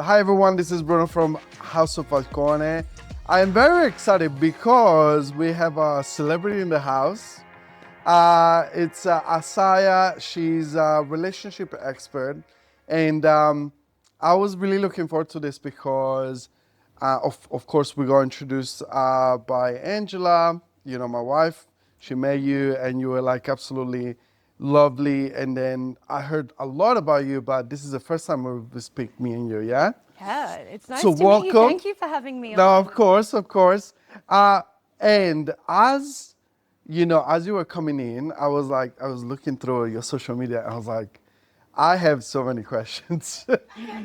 Hi everyone, this is Bruno from House of Falcone. I am very excited because we have a celebrity in the house. It's Isiah. She's a relationship expert. And I was really looking forward to this because, of course, we got introduced by Angela, my wife. She met you and you were like absolutely lovely. And then I heard a lot about you, but this is the first time we speak, me and you, yeah? Yeah, it's nice So to meet you. welcome. Thank you for having me No, on. of course. And as as you were coming in, I was looking through your social media. And I was like, I have so many questions,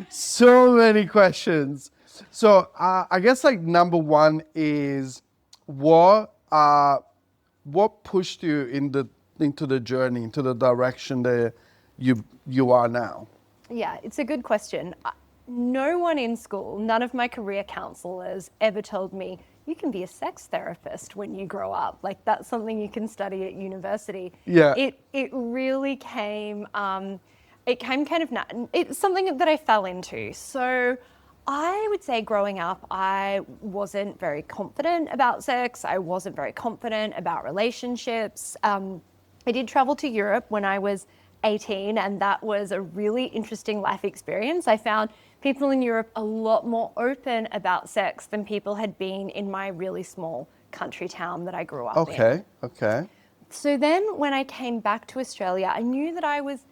so many questions. So I guess like number one is what pushed you into the journey, into the direction that you are now. Yeah, it's a good question. No one in school, none of my career counselors ever told me you can be a sex therapist when you grow up. Like that's something you can study at university. Yeah. It really came. It came kind of. It's something that I fell into. So. I would say growing up, I wasn't very confident about sex. I wasn't very confident about relationships. I did travel to Europe when I was 18, and that was a really interesting life experience. I found people in Europe a lot more open about sex than people had been in my really small country town that I grew up in. Okay. So then when I came back to Australia, I knew that I was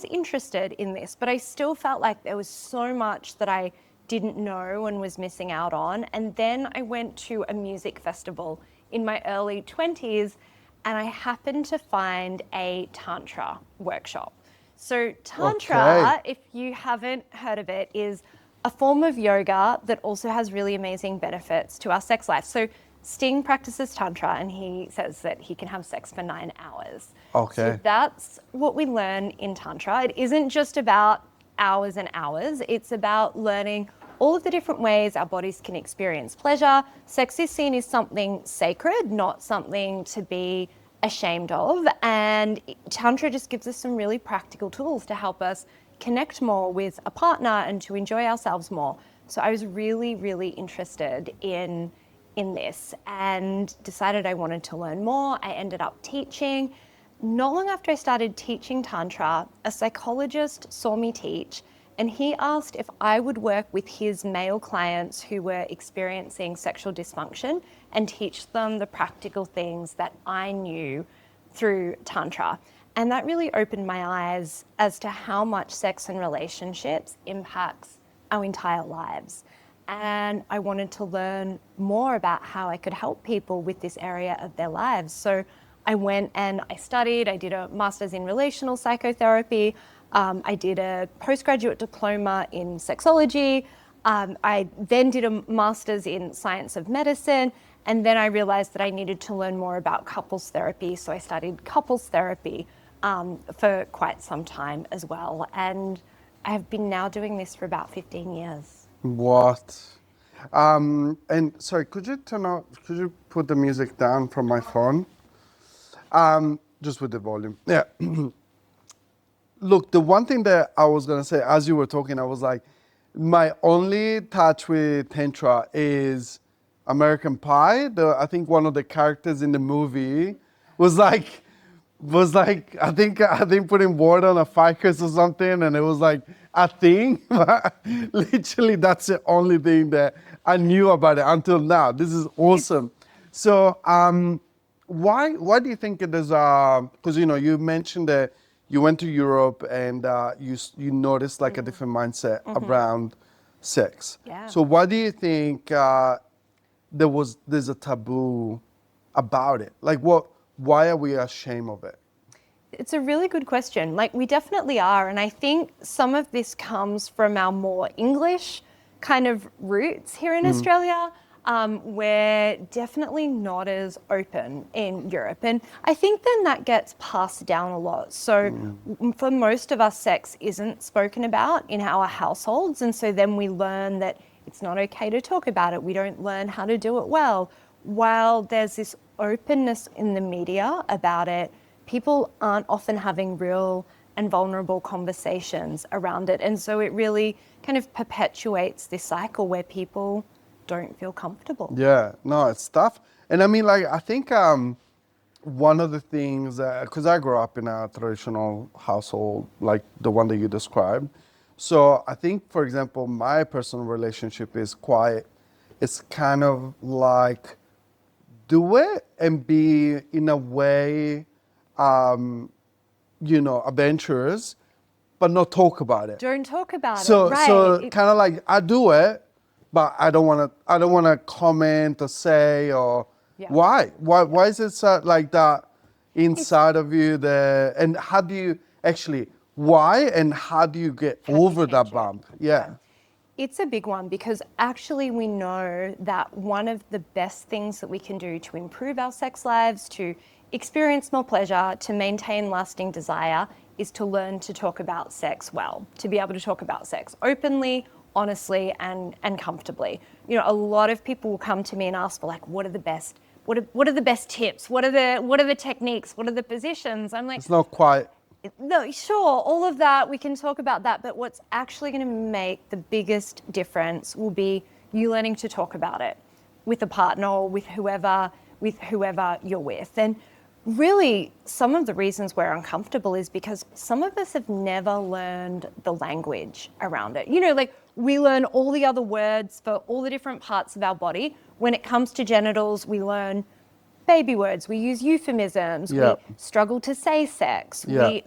interested in this, but I still felt like there was so much that I didn't know and was missing out on. And then I went to a music festival in my early 20s and I happened to find a tantra workshop. So tantra, if you haven't heard of it, is a form of yoga that also has really amazing benefits to our sex life. So Sting practices tantra and he says that he can have sex for 9 hours. Okay. So that's what we learn in tantra. It isn't just about hours and hours. It's about learning all of the different ways our bodies can experience pleasure. Sex is seen as something sacred, not something to be ashamed of. And tantra just gives us some really practical tools to help us connect more with a partner and to enjoy ourselves more. So I was really, really interested in this and decided I wanted to learn more. I ended up teaching. Not long after I started teaching tantra, a psychologist saw me teach and he asked if I would work with his male clients who were experiencing sexual dysfunction and teach them the practical things that I knew through tantra. And that really opened my eyes as to how much sex and relationships impacts our entire lives. And I wanted to learn more about how I could help people with this area of their lives. So I went and I studied. I did a master's in relational psychotherapy. I did a postgraduate diploma in sexology. I then did a master's in science of medicine. And then I realized that I needed to learn more about couples therapy. So I studied couples therapy for quite some time as well. And I have been now doing this for about 15 years. What? And sorry, could you put the music down from my phone? Just with the volume. Yeah. Look, the one thing that I was gonna say as you were talking, I was like, my only touch with tantra is American Pie. I think one of the characters in the movie was like I think putting water on a ficus or something, and it was like a thing. Literally, that's the only thing that I knew about it until now. This is awesome. So, why do you think it is? Because you mentioned that you went to Europe and you noticed like a different mindset around sex. Yeah. So, why do you think there's a taboo about it? Like, why are we ashamed of it? It's a really good question. Like, we definitely are. And I think some of this comes from our more English kind of roots here in Australia. We're definitely not as open in Europe. And I think then that gets passed down a lot. So for most of us, sex isn't spoken about in our households. And so then we learn that it's not okay to talk about it. We don't learn how to do it well. While there's this openness in the media about it, people aren't often having real and vulnerable conversations around it. And so it really kind of perpetuates this cycle where people don't feel comfortable. Yeah, no, it's tough. And I mean, like, I think one of the things, because I grew up in a traditional household, like the one that you described. So I think, for example, my personal relationship is quite, it's kind of like, do it and be in a way, adventurous, but not talk about it. Don't talk about So it, right? so kind of like I do it, but I don't want to comment or say or Yeah. why is it so, like that inside of you there, and how do you actually why and how do you get How do you over that change it? bump? Yeah. It's a big one because actually we know that one of the best things that we can do to improve our sex lives, to experience more pleasure, to maintain lasting desire, is to learn to talk about sex well, to be able to talk about sex openly, honestly, and comfortably. You know, a lot of people will come to me and ask for like, what are the best tips? What are the techniques? What are the positions? I'm like, It's not quite. no, sure, all of that, we can talk about that, but what's actually going to make the biggest difference will be you learning to talk about it with a partner or with whoever you're with. And really, some of the reasons we're uncomfortable is because some of us have never learned the language around it. You know, like we learn all the other words for all the different parts of our body. When it comes to genitals, we learn baby words, we use euphemisms, Yeah. we struggle to say sex, Yeah.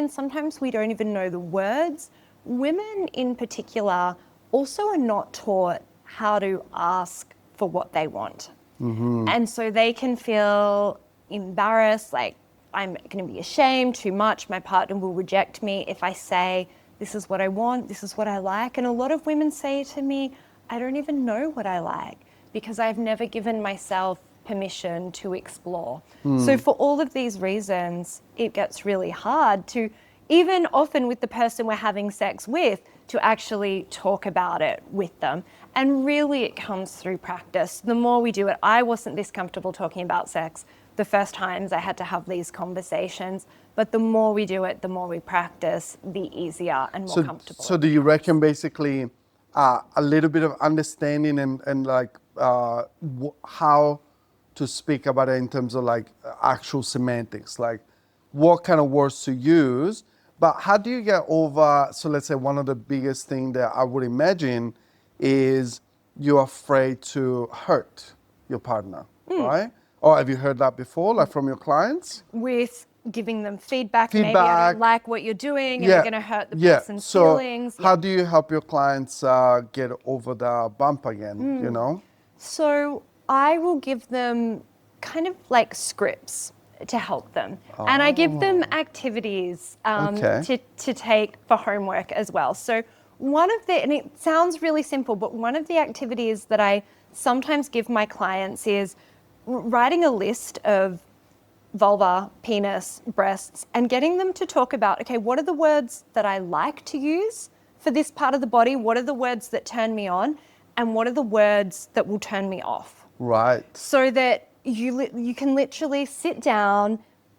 sometimes we don't even know the words. Women in particular also are not taught how to ask for what they want. And so they can feel embarrassed, like I'm going to be ashamed too much, my partner will reject me if I say, this is what I want, this is what I like. And a lot of women say to me, I don't even know what I like because I've never given myself permission to explore. So for all of these reasons, it gets really hard to, even often with the person we're having sex with, to actually talk about it with them. And really it comes through practice. The more we do it, I wasn't this comfortable talking about sex the first times I had to have these conversations, but the more we do it, the more we practice, the easier and more comfortable. So do you reckon basically a little bit of understanding and like how to speak about it in terms of like actual semantics, like what kind of words to use, but how do you get over, so let's say one of the biggest thing that I would imagine is you're afraid to hurt your partner, right? Or have you heard that before, like from your clients? With giving them feedback, maybe I don't like what you're doing and you're going to hurt the person's feelings. How do you help your clients get over the bump again, you know? So I will give them kind of like scripts to help them. And I give them activities to take for homework as well. So and it sounds really simple, but one of the activities that I sometimes give my clients is writing a list of vulva, penis, breasts, and getting them to talk about, okay, what are the words that I like to use for this part of the body? What are the words that turn me on? And what are the words that will turn me off? Right. So that you can literally sit down,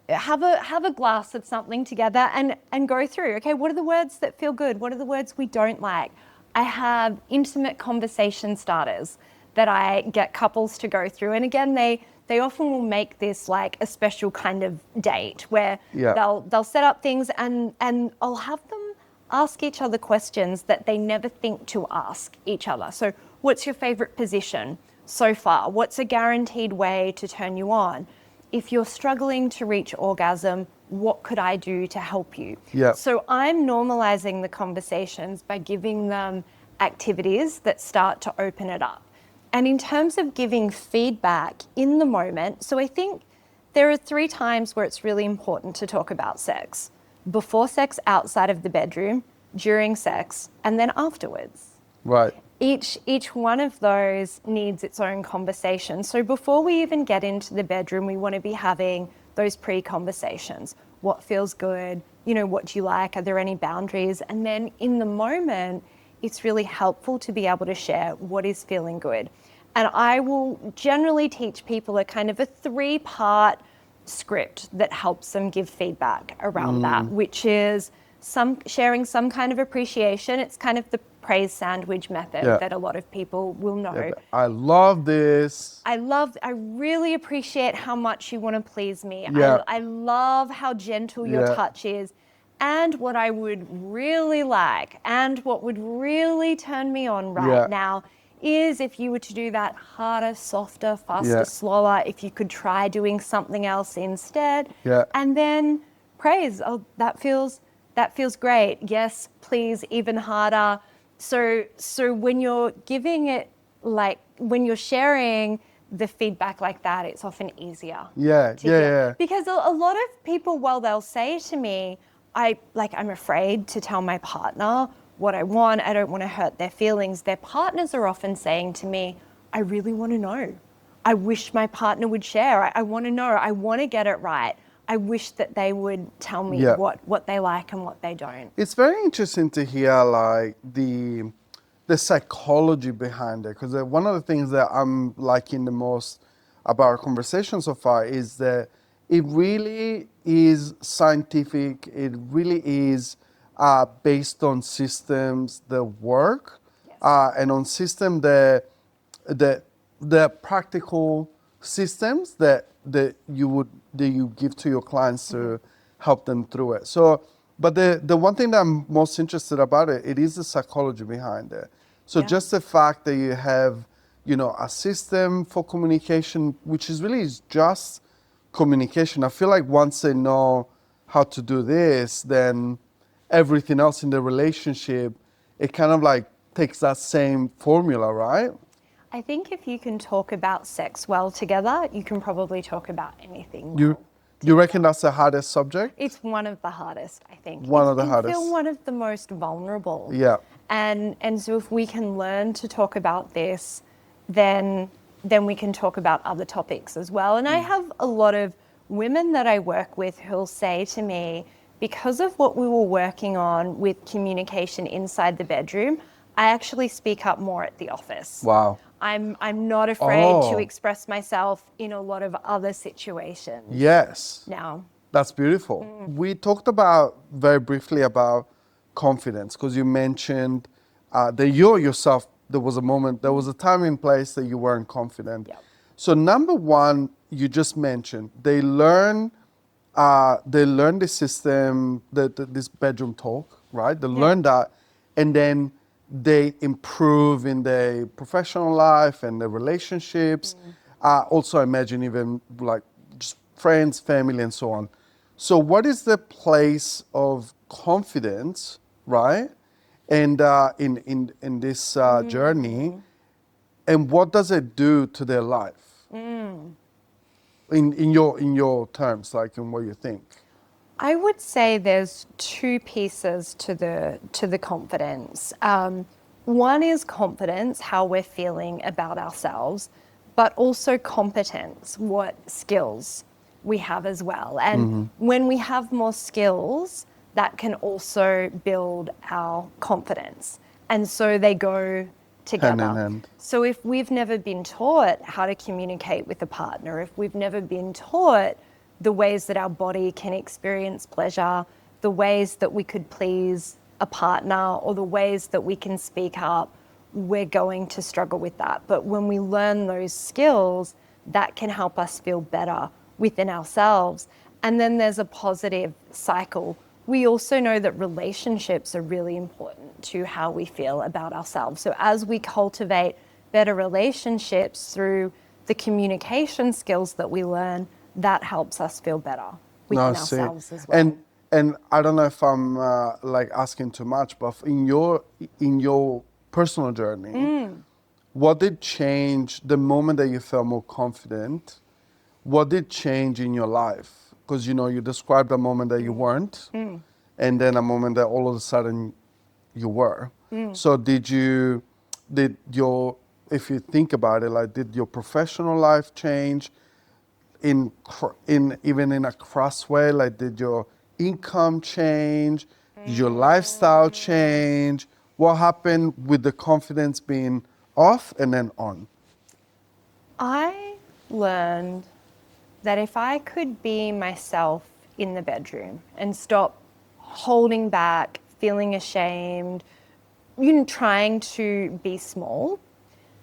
have a glass of something together and go through, okay, what are the words that feel good? What are the words we don't like? I have intimate conversation starters that I get couples to go through. And again, they often will make this like a special kind of date where they'll set up things and I'll have them ask each other questions that they never think to ask each other. So what's your favorite position so far? What's a guaranteed way to turn you on? If you're struggling to reach orgasm, what could I do to help you? Yeah. So I'm normalizing the conversations by giving them activities that start to open it up. And in terms of giving feedback in the moment, so I think there are 3 times where it's really important to talk about sex. Before sex outside of the bedroom, during sex, and then afterwards. Right. Each one of those needs its own conversation. So before we even get into the bedroom, we want to be having those pre-conversations. What feels good? You know, what do you like? Are there any boundaries? And then in the moment, it's really helpful to be able to share what is feeling good. And I will generally teach people a kind of a 3-part script that helps them give feedback around that, which is sharing some kind of appreciation. It's kind of the praise sandwich method that a lot of people will know. Yeah, I love this. I really appreciate how much you want to please me. Yeah. I love how gentle your touch is. And what I would really like and what would really turn me on right now is if you were to do that harder, softer, faster, slower, if you could try doing something else instead. Yeah. And then praise. Oh, that feels great. Yes, please, even harder. So when you're giving it, like when you're sharing the feedback like that, it's often easier. Yeah. Because a lot of people, while they'll say to me, I'm afraid to tell my partner what I want. I don't want to hurt their feelings. Their partners are often saying to me, I really want to know. I wish my partner would share. I want to know. I want to get it right. I wish that they would tell me what they like and what they don't. It's very interesting to hear like the psychology behind it, because one of the things that I'm liking the most about our conversation so far is that it really is scientific. It really is based on systems that work, and on system that the practical systems that you give to your clients to help them through it. So, but the one thing that I'm most interested about it is the psychology behind it. So just the fact that you have, a system for communication, which is really just communication. I feel like once they know how to do this, then everything else in the relationship, it kind of like takes that same formula, right? I think if you can talk about sex well together, you can probably talk about anything. You reckon that's the hardest subject? It's one of the hardest, I think. One of the hardest. It's still one of the most vulnerable. Yeah. And so if we can learn to talk about this, then we can talk about other topics as well. And I have a lot of women that I work with who'll say to me, because of what we were working on with communication inside the bedroom, I actually speak up more at the office. Wow. I'm not afraid to express myself in a lot of other situations. Yes. Now. That's beautiful. We talked very briefly about confidence, because you mentioned that you yourself, there was a time and place that you weren't confident. Yep. So number one, you just mentioned, they learn the system, this bedroom talk, right? They learn that, and then they improve in their professional life and their relationships. Also, I imagine even like just friends, family, and so on. So what is the place of confidence, right? And in this journey, and what does it do to their life? In your terms, like in what you think. I would say there's two pieces to the confidence. One is confidence, how we're feeling about ourselves, but also competence, what skills we have as well. And when we have more skills, that can also build our confidence. And so they go together. Hand in hand. So if we've never been taught how to communicate with a partner, if we've never been taught the ways that our body can experience pleasure, the ways that we could please a partner, or the ways that we can speak up, we're going to struggle with that. But when we learn those skills, that can help us feel better within ourselves. And then there's a positive cycle. We also know that relationships are really important to how we feel about ourselves. So as we cultivate better relationships through the communication skills that we learn, that helps us feel better within ourselves as well. And I don't know if I'm like asking too much, but in your personal journey, what did change the moment that you felt more confident? What did change in your life? Because you described a moment that you weren't, and then a moment that all of a sudden you were. So if you think about it, like, did your professional life change? In even in a cross way, like, did your income change? Did your lifestyle change? What happened with the confidence being off and then on? I learned that if I could be myself in the bedroom and stop holding back, feeling ashamed, trying to be small,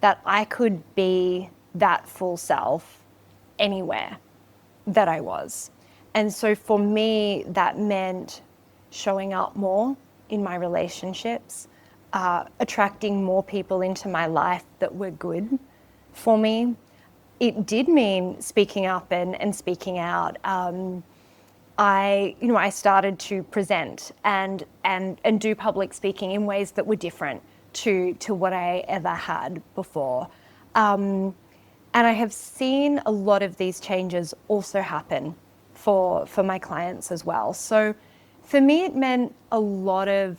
that I could be that full self anywhere that I was. And so for me, that meant showing up more in my relationships, attracting more people into my life that were good for me. It did mean speaking up and speaking out. I started to present and do public speaking in ways that were different to what I ever had before. And I have seen a lot of these changes also happen for my clients as well. So for me, it meant a lot of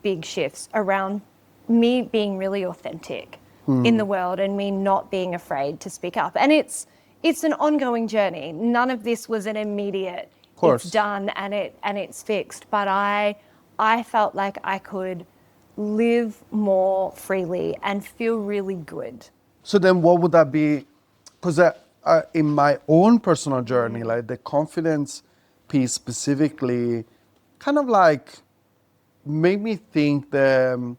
big shifts around me being really authentic in the world and me not being afraid to speak up. And it's an ongoing journey. None of this was an immediate, course. it's done and it's fixed. But I felt like I could live more freely and feel really good. So then what would that be? Because in my own personal journey, like the confidence piece specifically, kind of like made me think that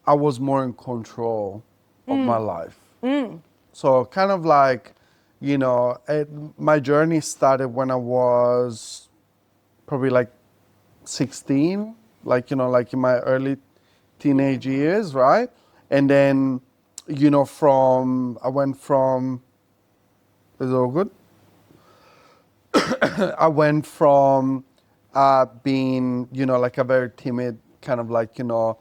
I was more in control of my life. So kind of like, my journey started when I was probably like 16, like in my early teenage years, right? And then, I went from, is it all good? I went from being, like a very timid kind of like, quote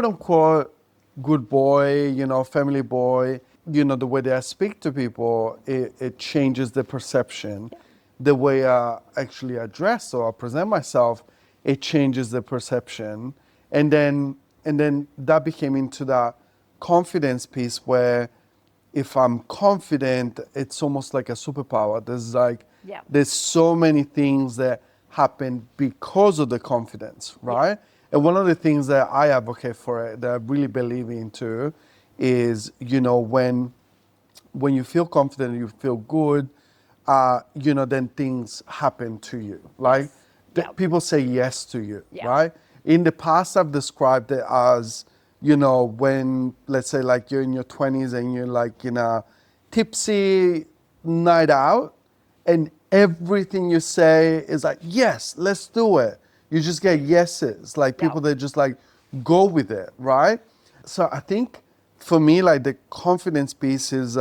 unquote, good boy, family boy. The way that I speak to people, it changes the perception. The way I actually address or present myself, it changes the perception. And then that became into that confidence piece where if I'm confident, it's almost like a superpower. There's so many things that happen because of the confidence, right? Yeah. And one of the things that I advocate for it, that I really believe into, is when you feel confident, you feel good, then things happen to you. Like people say yes to you, right? In the past, I've described it as when, let's say, like you're in your 20s and you're like in a tipsy night out and everything you say is like, yes, let's do it. You just get yeses, like people that just like go with it, right? So I think for me, like the confidence piece is,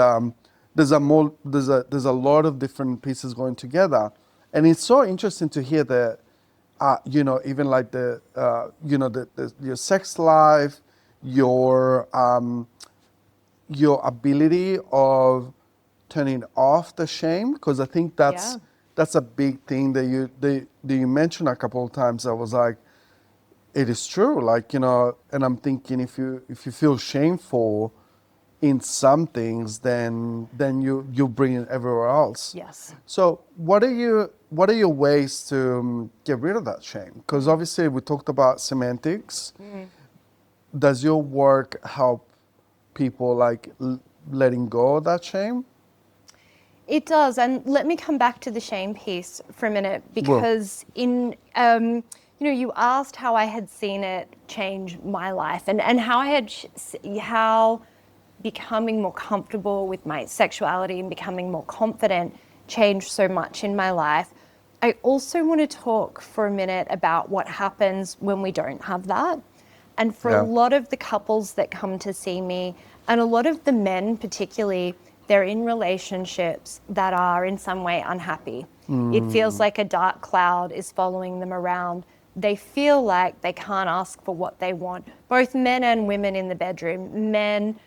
there's a lot of different pieces going together. And it's so interesting to hear that, even like your sex life, your ability of turning off the shame, because I think that's a big thing that you mentioned a couple of times. I was like, it is true, like, and I'm thinking if you feel shameful in some things, then you bring it everywhere else. Yes. So what are your ways to get rid of that shame? Because obviously we talked about semantics. Does your work help people like letting go of that shame? It does, and let me come back to the shame piece for a minute, because you asked how I had seen it change my life and how I had how becoming more comfortable with my sexuality and becoming more confident changed so much in my life. I also want to talk for a minute about what happens when we don't have that. And for a lot of the couples that come to see me, and a lot of the men particularly, they're in relationships that are in some way unhappy. It feels like a dark cloud is following them around. They feel like they can't ask for what they want, both men and women in the bedroom. Men,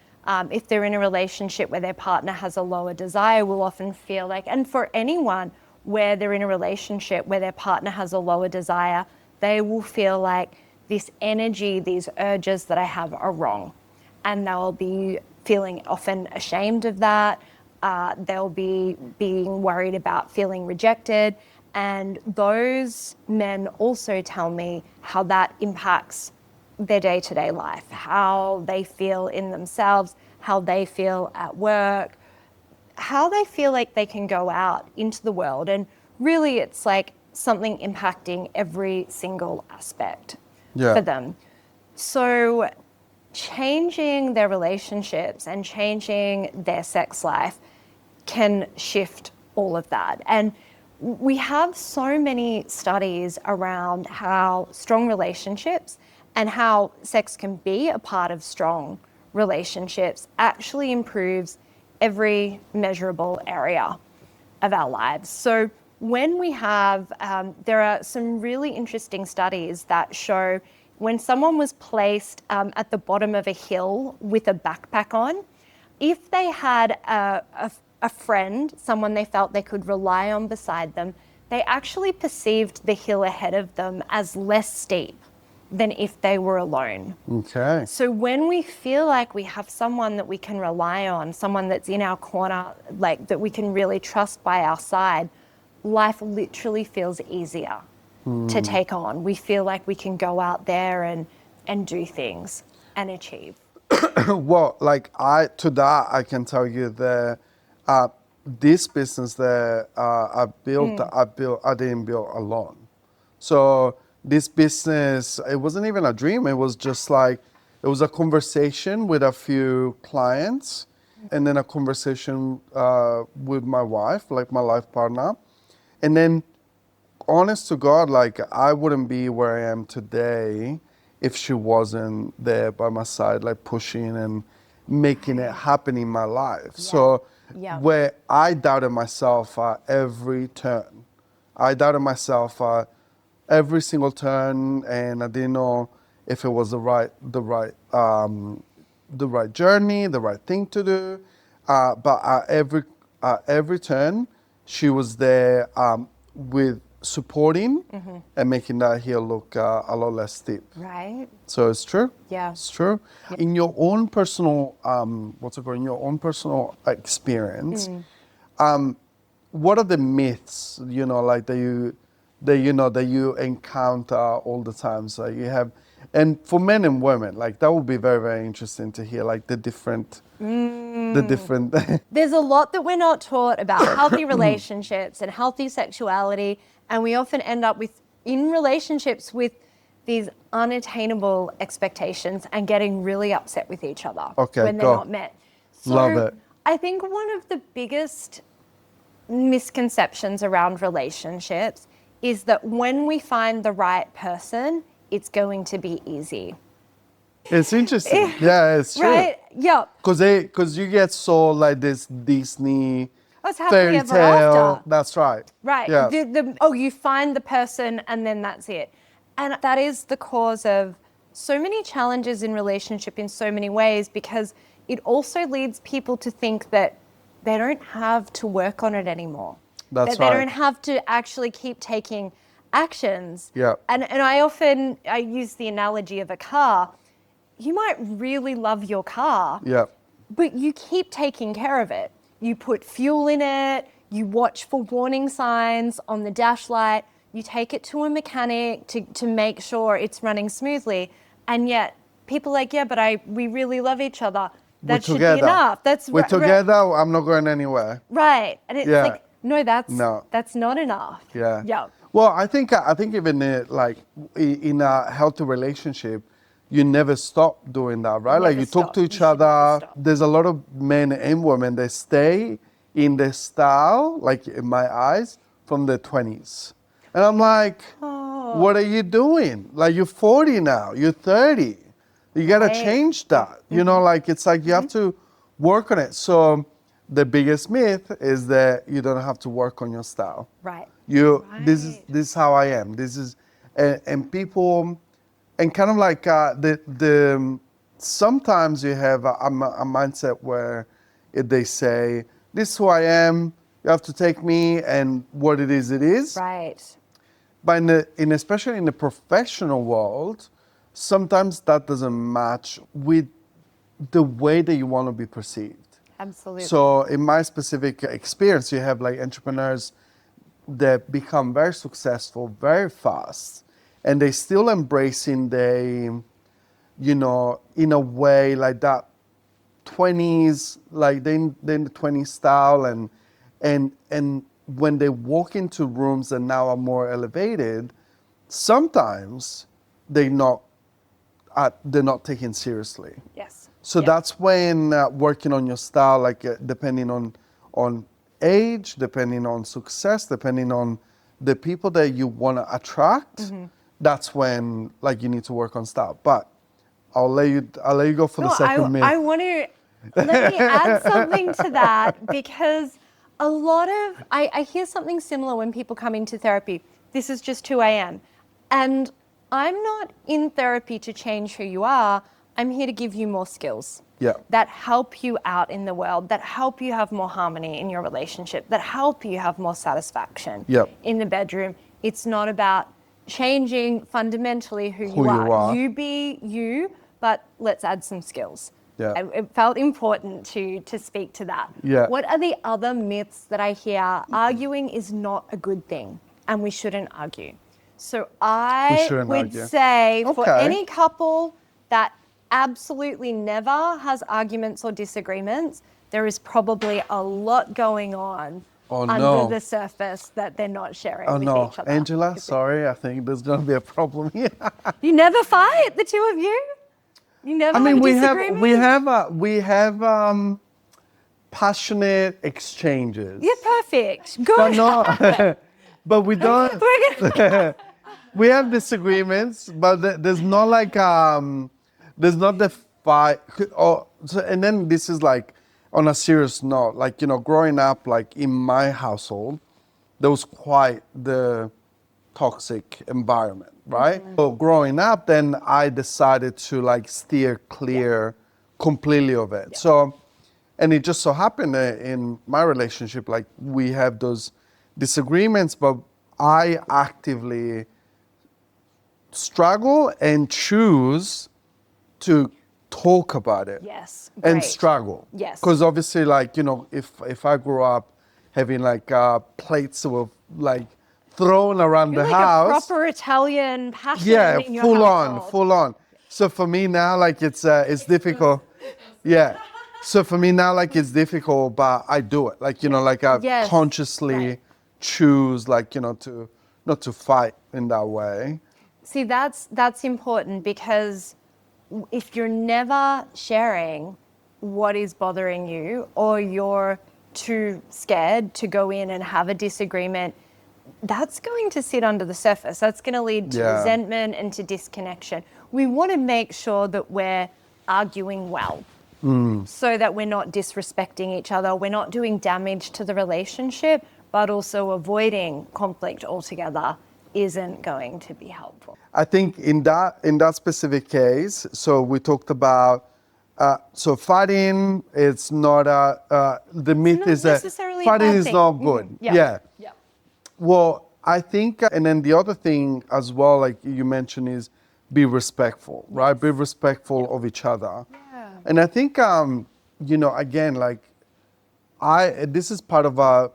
if they're in a relationship where their partner has a lower desire, will often feel like, and for anyone where they're in a relationship where their partner has a lower desire, they will feel like this energy, these urges that I have are wrong. And they'll be feeling often ashamed of that. They'll be being worried about feeling rejected. And those men also tell me how that impacts their day-to-day life, how they feel in themselves, how they feel at work. how they feel like they can go out into the world. And really, it's like something impacting every single aspect for them. So changing their relationships and changing their sex life can shift all of that. And we have so many studies around how strong relationships and how sex can be a part of strong relationships actually improves every measurable area of our lives. So when we have, there are some really interesting studies that show when someone was placed at the bottom of a hill with a backpack on, if they had a friend, someone they felt they could rely on beside them, they actually perceived the hill ahead of them as less steep than if they were alone. Okay. So when we feel like we have someone that we can rely on, someone that's in our corner, like that we can really trust by our side, life literally feels easier to take on. We feel like we can go out there and do things and achieve. Well, like to that, I can tell you that this business that I didn't build alone. So this business, it wasn't even a dream. It was just like, it was a conversation with a few clients and then a conversation with my wife, like my life partner. And then honest to God, like I wouldn't be where I am today if she wasn't there by my side, like pushing and making it happen in my life. So where I doubted myself at every turn, I doubted myself at every single turn, and I didn't know if it was the right journey, the right thing to do. But at every turn, she was there with supporting and making that hill look a lot less steep. Right. So it's true. Yeah. It's true. In your own personal, in your own personal experience, what are the myths, like that you encounter all the time? So you have, and for men and women, like that would be very, very interesting to hear, like the different. There's a lot that we're not taught about healthy relationships and healthy sexuality, and we often end up in relationships with these unattainable expectations and getting really upset with each other when they're not met. So Love it. I think one of the biggest misconceptions around relationships is that when we find the right person, it's going to be easy. It's interesting. Yeah, it's true. Right? Yeah. Because you get so like this Disney It's happily fairy ever tale. after. That's right. Right. Yeah. You find the person and then that's it. And that is the cause of so many challenges in relationship in so many ways, because it also leads people to think that they don't have to work on it anymore. That's that right. They don't have to actually keep taking actions. Yeah. And I use the analogy of a car. You might really love your car, Yeah. but you keep taking care of it. You put fuel in it, you watch for warning signs on the dash light, you take it to a mechanic to make sure it's running smoothly. And yet people are like, yeah, but we really love each other. That should be enough. We're together, I'm not going anywhere. Right. And it's like, no, that's not enough. Yeah. Yeah. Well, I think even in a healthy relationship, you never stop doing that, right? Like you talk to each other. There's a lot of men and women that stay in the style, like in my eyes, from the 20s. And I'm like, what are you doing? Like you're 40 now, you're 30. You gotta change that. It's like you have to work on it. So the biggest myth is that you don't have to work on your style. Right. This is how I am. This is, and people, and kind of like sometimes you have a mindset where they say, this is who I am, you have to take me and what it is, it is. Right. But especially in the professional world, sometimes that doesn't match with the way that you want to be perceived. Absolutely. So in my specific experience, you have like entrepreneurs that become very successful very fast, and they still embracing in a way like that 20s, like they're in the 20s style, and when they walk into rooms that now are more elevated, sometimes they're not taken seriously. Yes. So that's when working on your style, like depending on age, depending on success, depending on the people that you want to attract, that's when like you need to work on style. But I'll let you go for the second myth. I want to let me add something to that, because a lot of I hear something similar when people come into therapy. This is just who I am. And I'm not in therapy to change who you are. I'm here to give you more skills that help you out in the world, that help you have more harmony in your relationship, that help you have more satisfaction in the bedroom. It's not about changing fundamentally who you are. You be you, but let's add some skills. It felt important to speak to that. What are the other myths that I hear? Arguing is not a good thing, and we shouldn't argue. So I would say for any couple that absolutely never has arguments or disagreements, there is probably a lot going on under the surface that they're not sharing with each other. Angela, sorry, I think there's going to be a problem here. You never fight, the two of you? You never have disagreements? we have passionate exchanges. Yeah, perfect. Good. But no, but we don't. We have disagreements, but there's not like there's not the fight. And then this is like on a serious note, like growing up, like in my household, there was quite the toxic environment, right? So growing up, then I decided to like steer clear completely of it. So, and it just so happened that in my relationship, like we have those disagreements, but I actively struggle and choose to talk about it. Yes. And struggle. Yes. Because obviously, like, if I grew up having like plates of like thrown around the like house. A proper Italian passion in your household. full on. So for me now, like it's difficult. Yeah. So for me now, like it's difficult, but I do it. Like, like I consciously choose, like, to not to fight in that way. See, that's important, because if you're never sharing what is bothering you, or you're too scared to go in and have a disagreement, that's going to sit under the surface. That's going to lead to resentment and to disconnection. We want to make sure that we're arguing well, so that we're not disrespecting each other, we're not doing damage to the relationship, but also avoiding conflict altogether isn't going to be helpful. I think in that specific case, so we talked about so fighting. It's not the myth is that fighting is not good. Yeah. Well, I think, and then the other thing as well, like you mentioned, is be respectful, right? Be respectful of each other. Yeah. And I think, again, like this is part of a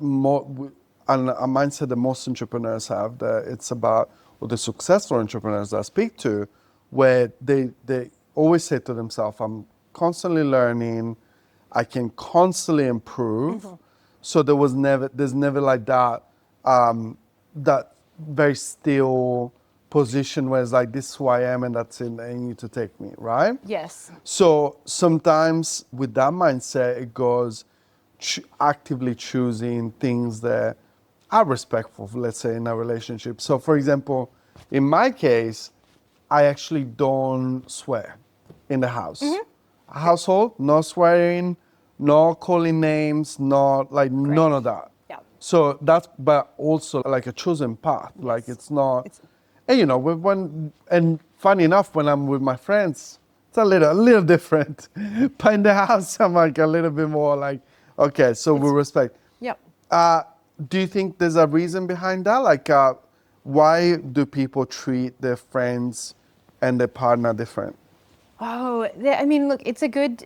mindset that most entrepreneurs have, that it's about, or the successful entrepreneurs that I speak to, where they always say to themselves, I'm constantly learning, I can constantly improve. So there's never like that that very still position where it's like, this is who I am and that's it, and you need to take me, right? Yes. So sometimes with that mindset, it goes actively choosing things that are respectful, let's say, in a relationship. So for example, in my case, I actually don't swear in the house. Household, no swearing, no calling names, not like none of that. Yeah. So that's, but also like a chosen path. Yes. Like it's not, and and funny enough, when I'm with my friends, it's a little different. But in the house, I'm like a little bit more like, okay, so we respect. Yep. Do you think there's a reason behind that? Like, why do people treat their friends and their partner different? Oh, I mean, look, it's a good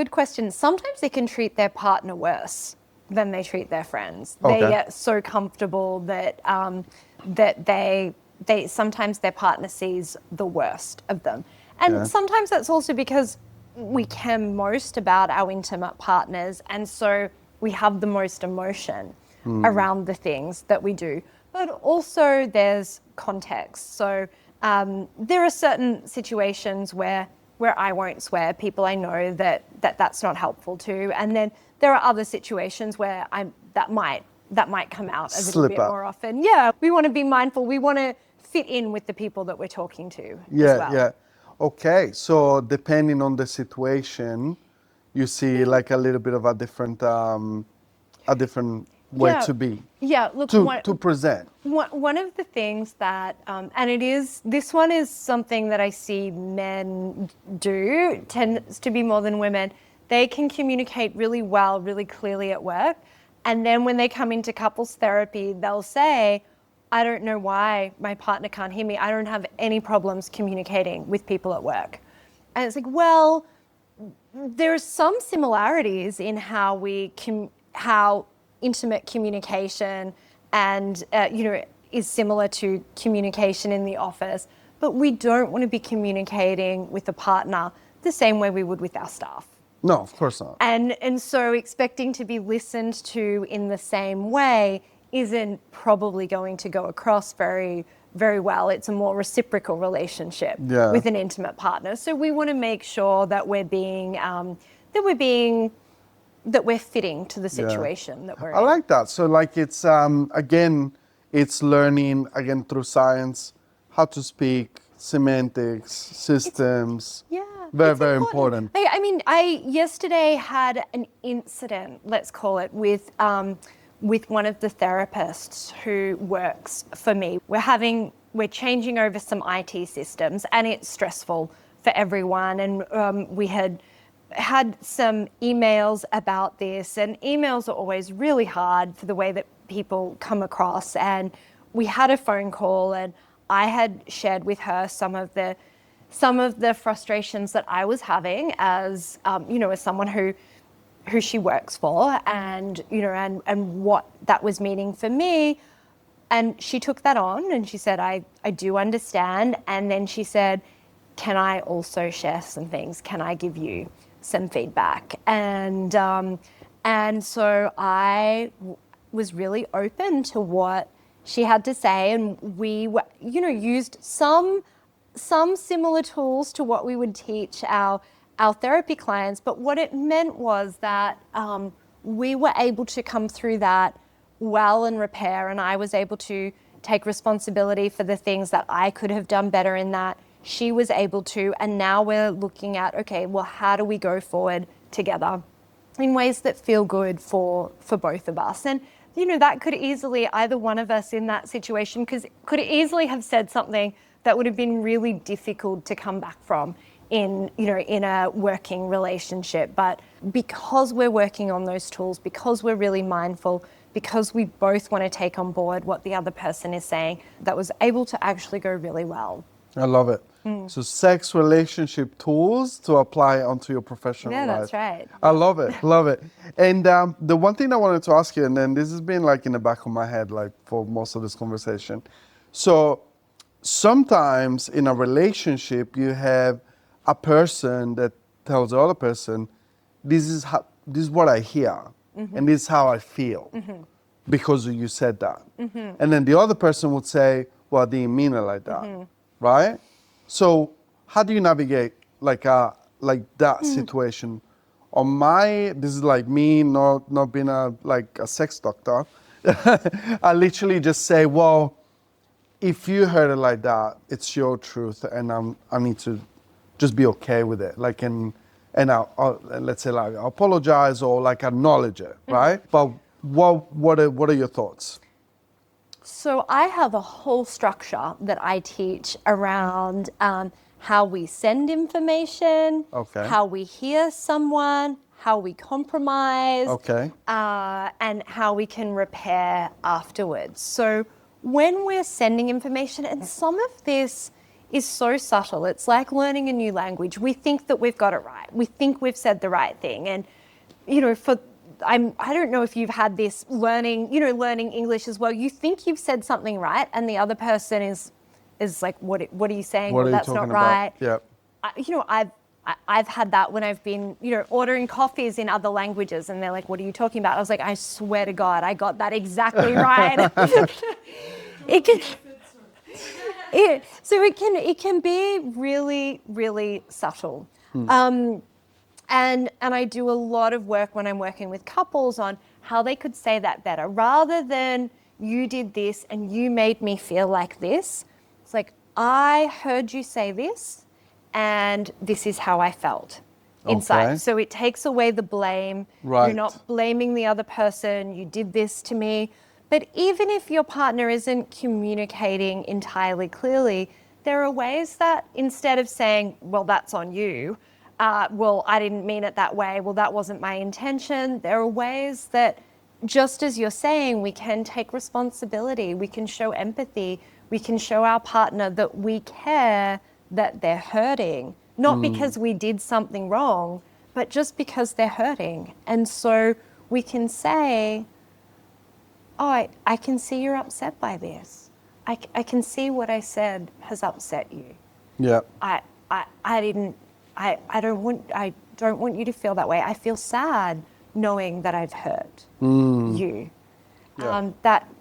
question. Sometimes they can treat their partner worse than they treat their friends. Okay. They get so comfortable that that they sometimes their partner sees the worst of them. And sometimes that's also because we care most about our intimate partners, and so we have the most emotion around the things that we do. But also there's context. So there are certain situations where I won't swear, people I know that's not helpful to, and then there are other situations where that might come out a little bit more often. Yeah, we want to be mindful. We want to fit in with the people that we're talking to as well. Yeah. Okay, so depending on the situation, you see like a little bit of a different way to be. Yeah, look, to present. One of the things that, and this one is something that I see men do, tends to be more than women. They can communicate really well, really clearly at work. And then when they come into couples therapy, they'll say, I don't know why my partner can't hear me. I don't have any problems communicating with people at work. And it's like, well, there's some similarities in how intimate communication and is similar to communication in the office, but we don't want to be communicating with a partner the same way we would with our staff. No, of course not. And so expecting to be listened to in the same way isn't probably going to go across very, very well. It's a more reciprocal relationship with an intimate partner. So we want to make sure that we're fitting to the situation that we're in. I like that. So like it's again, it's learning again through science how to speak, semantics, systems. Very important. I mean, I yesterday had an incident, let's call it, with one of the therapists who works for me. We're changing over some IT systems, and it's stressful for everyone. And we had some emails about this, and emails are always really hard for the way that people come across. And we had a phone call, and I had shared with her some of the frustrations that I was having as as someone who she works for, and and what that was meaning for me. And she took that on and she said, I do understand. And then she said, can I also share some things? Can I give you some feedback? And so I was really open to what she had to say, and we used some similar tools to what we would teach our therapy clients. But what it meant was that we were able to come through that well and repair, and I was able to take responsibility for the things that I could have done better in that. She was able to, and now we're looking at, okay, well, how do we go forward together in ways that feel good for both of us? And that could easily, either one of us in that situation could easily have said something that would have been really difficult to come back from in a working relationship. But because we're working on those tools, because we're really mindful, because we both want to take on board what the other person is saying, that was able to actually go really well. I love it. So sex relationship tools to apply onto your professional life. Yeah, that's right. I love it. And the one thing I wanted to ask you, and then this has been like in the back of my head like for most of this conversation. So sometimes in a relationship you have a person that tells the other person, this is what I hear, and this is how I feel, because you said that. And then the other person would say, well, I didn't mean it like that, right? So how do you navigate like that situation? This is like me not being a sex doctor. I literally just say, well, if you heard it like that, it's your truth, and I need to just be okay with it. Like, and I'll let's say like apologize or like acknowledge it, right? But what are your thoughts? So I have a whole structure that I teach around how we send information, how we hear someone, how we compromise, and how we can repair afterwards. So when we're sending information, and some of this is so subtle, it's like learning a new language. We think that we've got it right. We think we've said the right thing. And, I don't know if you've had this learning English as well. You think you've said something right, and the other person is like, what are you saying? What well, are that's you talking not right. about? Yeah. I've had that when I've been, ordering coffees in other languages and they're like, what are you talking about? I was like, I swear to God, I got that exactly right. It can, it can be really, really subtle. And I do a lot of work when I'm working with couples on how they could say that better. Rather than you did this and you made me feel like this, it's like, I heard you say this and this is how I felt inside. Okay. So it takes away the blame. Right. You're not blaming the other person. You did this to me. But even if your partner isn't communicating entirely clearly, there are ways that instead of saying, well, that's on you, well, I didn't mean it that way, well, that wasn't my intention, there are ways that, just as you're saying, we can take responsibility, we can show empathy, we can show our partner that we care that they're hurting, not because we did something wrong, but just because they're hurting. And so we can say, oh, I can see you're upset by this. I can see what I said has upset you. Yeah. I don't want you to feel that way. I feel sad knowing that I've hurt you. Yeah.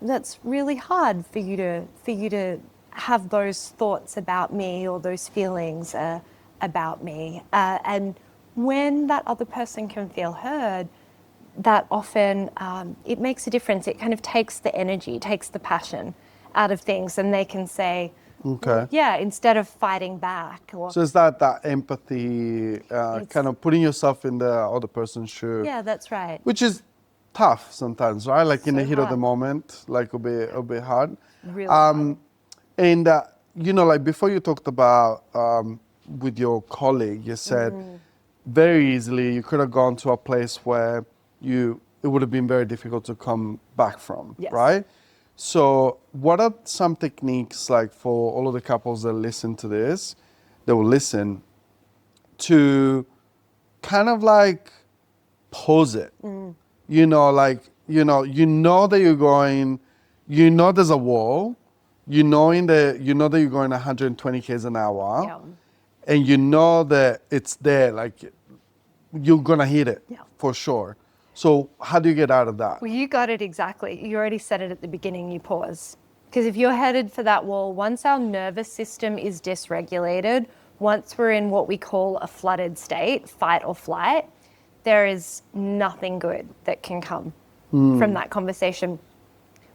That's really hard for you to have those thoughts about me or those feelings about me. And when that other person can feel heard, that often it makes a difference. It kind of takes the energy, takes the passion out of things, and they can say, Okay. yeah, instead of fighting back. Or, So is that empathy, kind of putting yourself in the other person's shoe? yeah, that's right. Which is tough sometimes, right? Like in the So heat of the hard. moment, like it'll be hard. Really hard. And like before you talked about with your colleague, you said very easily you could have gone to a place where it would have been very difficult to come back from, Yes. right? So what are some techniques, like for all of the couples that listen to this, that will listen, to kind of like pause it? Like, you know that you're going, there's a wall, that you're going 120 k's an hour, Yeah. and you know that it's there, like you're gonna hit it for sure. So how do you get out of that? Well, you got it exactly. You already said it at the beginning, you pause. Because if you're headed for that wall, once our nervous system is dysregulated, once we're in what we call a flooded state, fight or flight, there is nothing good that can come from that conversation.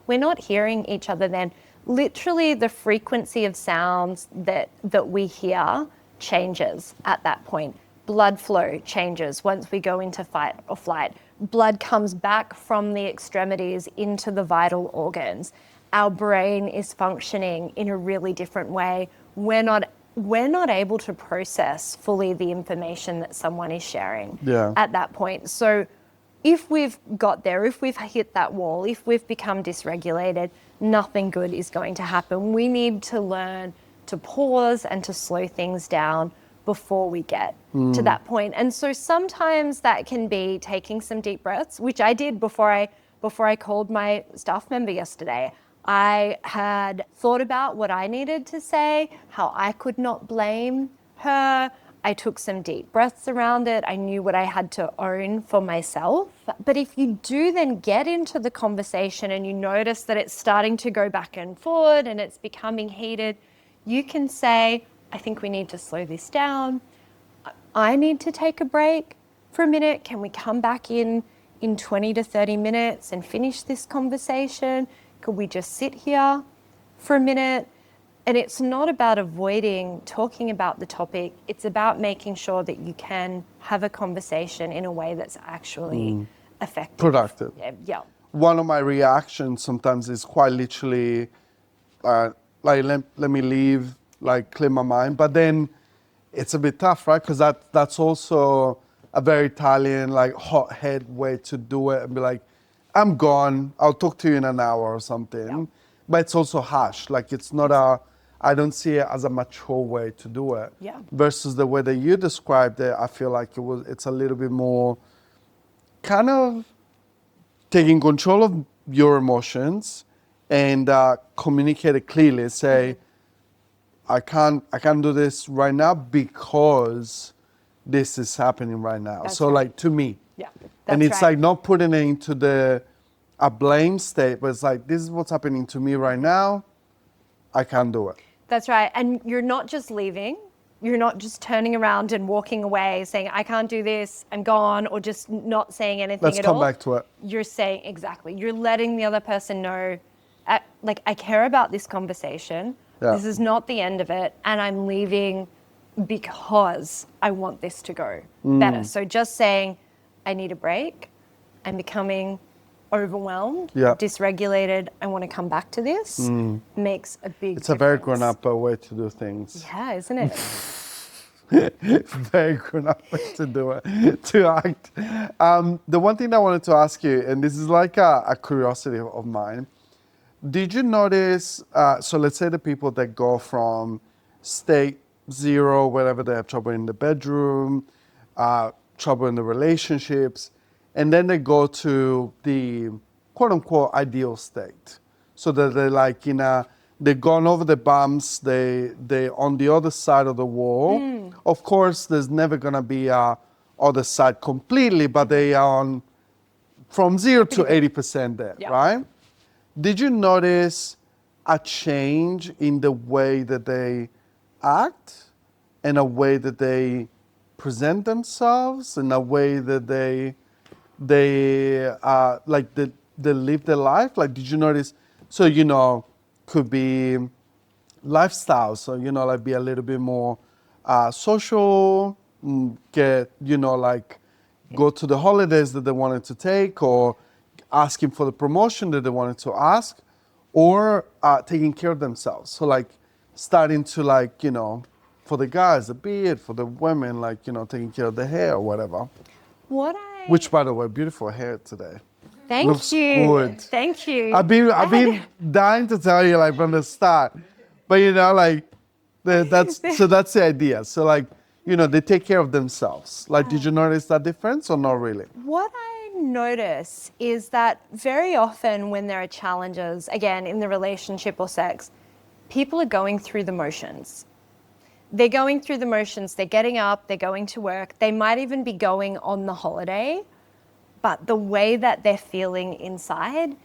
We're not hearing each other then. Literally the frequency of sounds that we hear changes at that point. Blood flow changes once we go into fight or flight. Blood comes back from the extremities into the vital organs. Our brain is functioning in a really different way. We're not able to process fully the information that someone is sharing at that point. So if we've got there, if we've hit that wall, if we've become dysregulated, nothing good is going to happen. We need to learn to pause and to slow things down before we get to that point. And so sometimes that can be taking some deep breaths, which I did before I called my staff member yesterday. I had thought about what I needed to say, how I could not blame her. I took some deep breaths around it. I knew what I had to own for myself. But if you do then get into the conversation and you notice that it's starting to go back and forward and it's becoming heated, you can say, I think we need to slow this down. I need to take a break for a minute. Can we come back in 20 to 30 minutes and finish this conversation? Could we just sit here for a minute? And it's not about avoiding talking about the topic. It's about making sure that you can have a conversation in a way that's actually effective. Productive. Yeah. One of my reactions sometimes is quite literally, like, let me leave, like clear my mind. But then it's a bit tough, right? Because that's also a very Italian, like hot-head way to do it, and be like, I'm gone, I'll talk to you in an hour or something. Yeah. But it's also harsh. Like, it's not I don't see it as a mature way to do it. Yeah. Versus the way that you described it, I feel like it's a little bit more kind of taking control of your emotions and communicate it clearly. Say, I can't do this right now because this is happening right now. That's So right. like to me. Yeah. And That's it's right. like not putting it into a blame state, but it's like, this is what's happening to me right now. I can't do it. That's right. And you're not just leaving. You're not just turning around and walking away saying, I can't do this, I'm gone, or just not saying anything Let's at come all. back to it. You're saying, exactly. You're letting the other person know, like, I care about this conversation. Yeah. This is not the end of it. And I'm leaving because I want this to go better. So just saying, I need a break. I'm becoming overwhelmed, Yeah. dysregulated. I want to come back to this. Makes a big It's a very difference. grown-up way to do things. Yeah, isn't it? Very grown-up way to do it, to act. The one thing I wanted to ask you, and this is like a curiosity of mine, did you notice, so let's say the people that go from state 0, wherever they have trouble in the bedroom, trouble in the relationships, and then they go to the quote unquote ideal state. So that they're like they've gone over the bumps, they on the other side of the wall. Of course, there's never gonna be a other side completely, but they are on from 0 to 80% there, Yeah. right? Did you notice a change in the way that they act, in a way that they present themselves, in a way that they live their life? Like, did you notice? So could be lifestyle. So like be a little bit more social, get like go to the holidays that they wanted to take, or asking for the promotion that they wanted to ask, or taking care of themselves. So like starting to like for the guys the beard, for the women like taking care of the hair or whatever. Which, by the way, beautiful hair today. Thank Looks you. good. Thank you. I've been dying to tell you like from the start, but like that's the idea. So like they take care of themselves. Like, did you notice that difference or not really? What I notice is that very often when there are challenges, again, in the relationship or sex, people are going through the motions. They're going through the motions. They're getting up, they're going to work. They might even be going on the holiday, but the way that they're feeling inside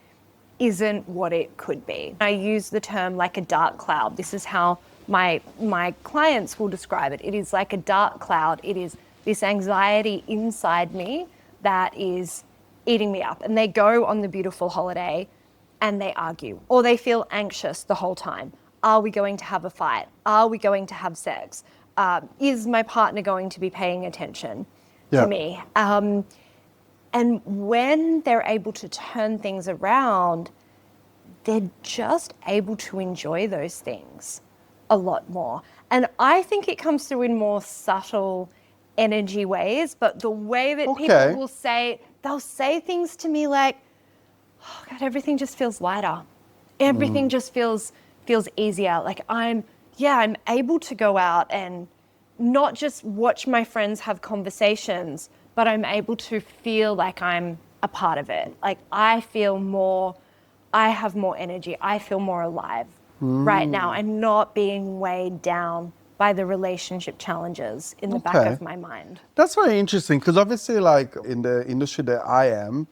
isn't what it could be. I use the term like a dark cloud. This is how my clients will describe it. It is like a dark cloud. It is this anxiety inside me that is eating me up. And they go on the beautiful holiday and they argue, or they feel anxious the whole time. Are we going to have a fight? Are we going to have sex? Is my partner going to be paying attention to me? And when they're able to turn things around, they're just able to enjoy those things a lot more. And I think it comes through in more subtle energy ways, but the way that people will say, they'll say things to me like, oh God, everything just feels lighter. Everything just feels easier. Like I'm able to go out and not just watch my friends have conversations, but I'm able to feel like I'm a part of it. Like I have more energy. I feel more alive right now. I'm not being weighed down by the relationship challenges in the back of my mind. That's very interesting, because obviously like in the industry that I am,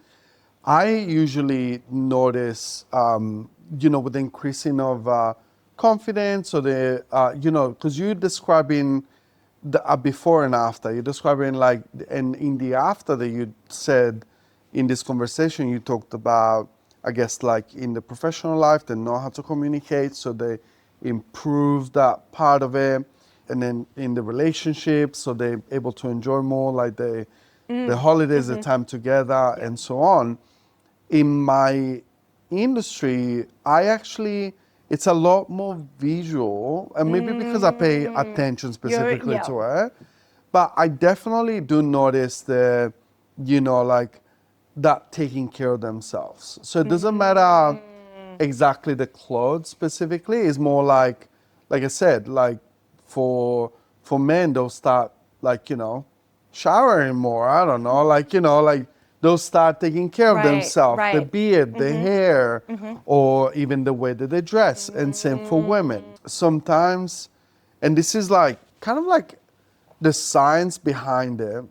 I usually notice, with the increasing of confidence or because you're describing the before and after. You're describing like, and in the after that you said in this conversation, you talked about, I guess, like in the professional life, they know how to communicate, so they improve that part of it. And then in the relationship, so they're able to enjoy more, like the holidays, the time together, and so on. In my industry, it's a lot more visual, and maybe because I pay attention specifically to it, but I definitely do notice like that taking care of themselves. So it doesn't matter exactly the clothes specifically. It's more like I said, like for men, they'll start like, showering more. I don't know, like, like they'll start taking care of themselves, the beard, the hair, or even the way that they dress. And same for women. Sometimes, and this is like kind of like the science behind it,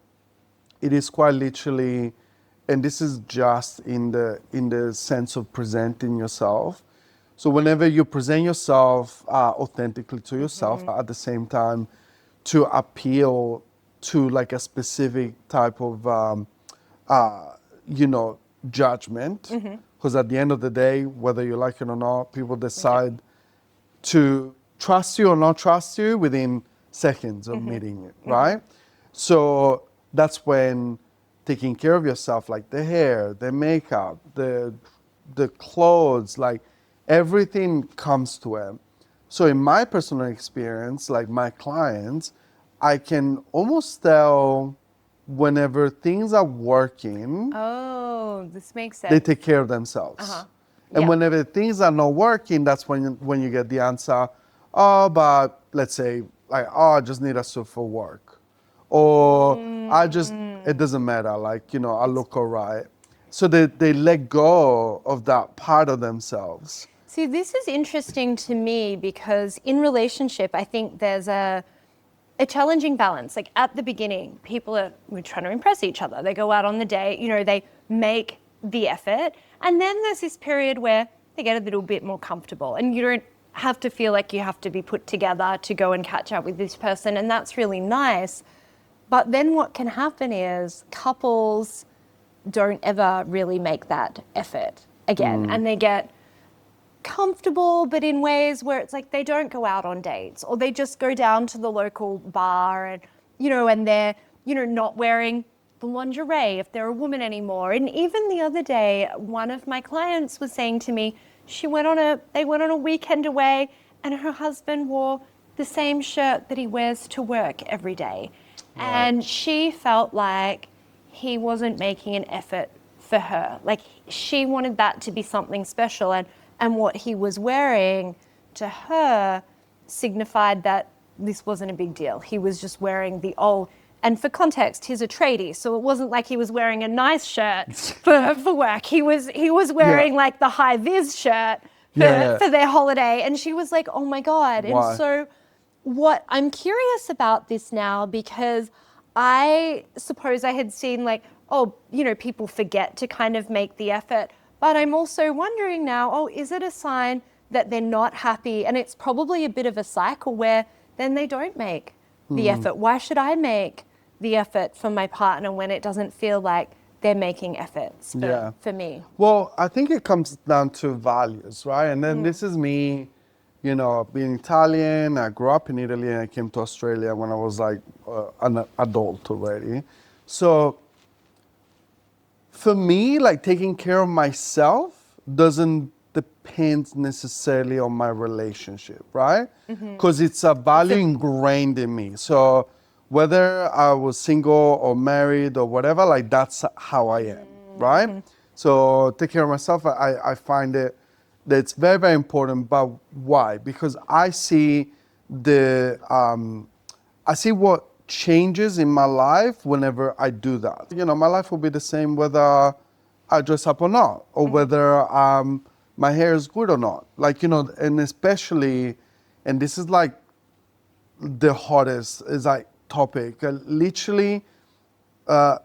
it is quite literally, and this is just in the sense of presenting yourself. So whenever you present yourself authentically to yourself, at the same time to appeal to like a specific type of judgment, because at the end of the day, whether you like it or not, people decide to trust you or not trust you within seconds of meeting you, right? So that's when taking care of yourself, like the hair, the makeup, the clothes, like everything comes to it. So in my personal experience, like my clients, I can almost tell whenever things are working, Oh, this makes they sense. take care of themselves. And Yeah. whenever things are not working, that's when you get the answer, oh, but let's say, like, oh, I just need a suit for work. Or it doesn't matter, like, I look all right. So they let go of that part of themselves. See, this is interesting to me because in relationship, I think there's a challenging balance. Like at the beginning, we're trying to impress each other. They go out on the date, they make the effort. And then there's this period where they get a little bit more comfortable and you don't have to feel like you have to be put together to go and catch up with this person. And that's really nice. But then what can happen is couples don't ever really make that effort again. And they get comfortable, but in ways where it's like they don't go out on dates or they just go down to the local bar and, and they're, not wearing the lingerie if they're a woman anymore. And even the other day, one of my clients was saying to me, they went on a weekend away and her husband wore the same shirt that he wears to work every day. Right. And she felt like he wasn't making an effort for her. Like she wanted that to be something special. And what he was wearing to her signified that this wasn't a big deal. He was just wearing the old, and for context, he's a tradie, so it wasn't like he was wearing a nice shirt for work. He was wearing like the high vis shirt for their holiday. And she was like, oh my God. Why? And so what I'm curious about this now, because I suppose I had seen like, people forget to kind of make the effort. But I'm also wondering now, is it a sign that they're not happy? And it's probably a bit of a cycle where then they don't make the effort. Why should I make the effort for my partner when it doesn't feel like they're making efforts for me? Well, I think it comes down to values, right? And then this is me, being Italian. I grew up in Italy and I came to Australia when I was like an adult already. So for me, like taking care of myself doesn't depend necessarily on my relationship, right? Because it's a value ingrained in me. So whether I was single or married or whatever, like that's how I am, right? So take care of myself, I find it that it's very, very important. But why? Because I see what changes in my life whenever I do that. My life will be the same whether I dress up or not, or whether my hair is good or not. Like, and especially, and this is like the hottest is like topic. Literally,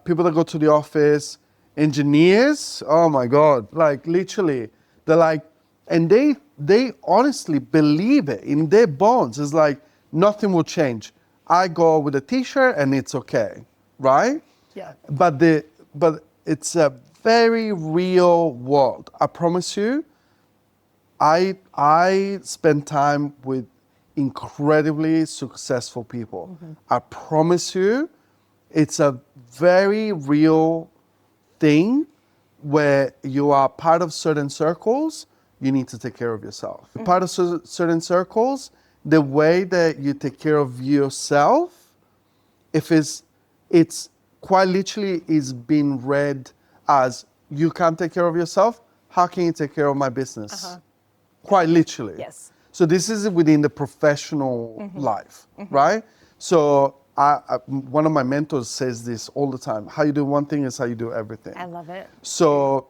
people that go to the office, engineers, oh my God, like literally, they're like, and they honestly believe it in their bones. It's like nothing will change. I go with a t-shirt and it's okay, right? Yeah. But it's a very real world. I promise you, I spend time with incredibly successful people. I promise you, it's a very real thing where you are part of certain circles, you need to take care of yourself. Part of certain circles, the way that you take care of yourself, if it's quite literally is being read as you can't take care of yourself, how can you take care of my business? Quite literally. Yes. So this is within the professional life, right? So one of my mentors says this all the time. How you do one thing is how you do everything. I love it. So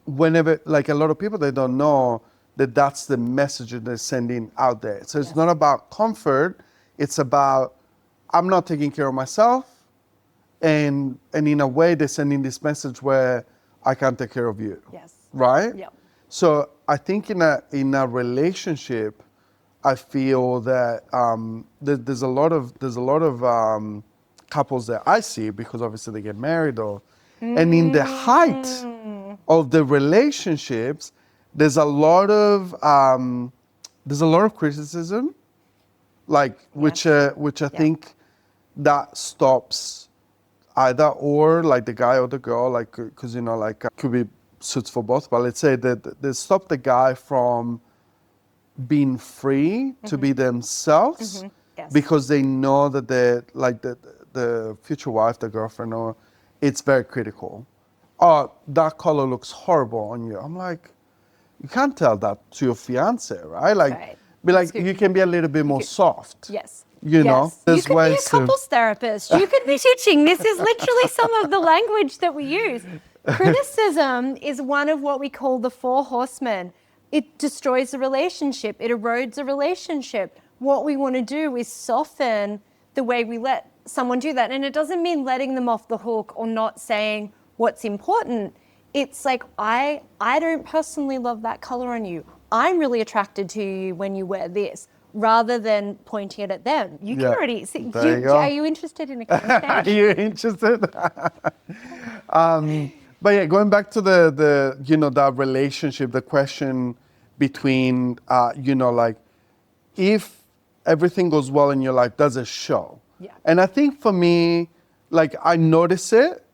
whenever, like a lot of people, they don't know that that's the message that they're sending out there. So it's not about comfort. It's about, I'm not taking care of myself, and in a way they're sending this message where I can't take care of you. Yes. Right? Yep. So I think in a relationship, I feel that there's a lot of couples that I see, because obviously they get married, and in the height of the relationships, there's a lot of criticism, like which I think that stops either or, like the guy or the girl, like, because like could be suits for both, but let's say that they stop the guy from being free to be themselves, Yes. because they know that the future wife, the girlfriend, or it's very critical. Oh, that color looks horrible on you. I'm like, you can't tell that to your fiance, right? Like, Right. be That's like, good. you can be a little bit more soft. Yes. You know, Yes. You there's could be a ways to. couples therapist. You could be teaching. This is literally some of the language that we use. Criticism is one of what we call the four horsemen. It destroys a relationship. It erodes a relationship. What we want to do is soften the way we let someone do that. And it doesn't mean letting them off the hook or not saying what's important. It's like, I don't personally love that color on you. I'm really attracted to you when you wear this, rather than pointing it at them. You can already see. There you go. Are you interested in a conversation? Are you interested? But yeah, going back to the that relationship, the question between like, if everything goes well in your life, does it show? Yeah. And I think for me, like, I notice it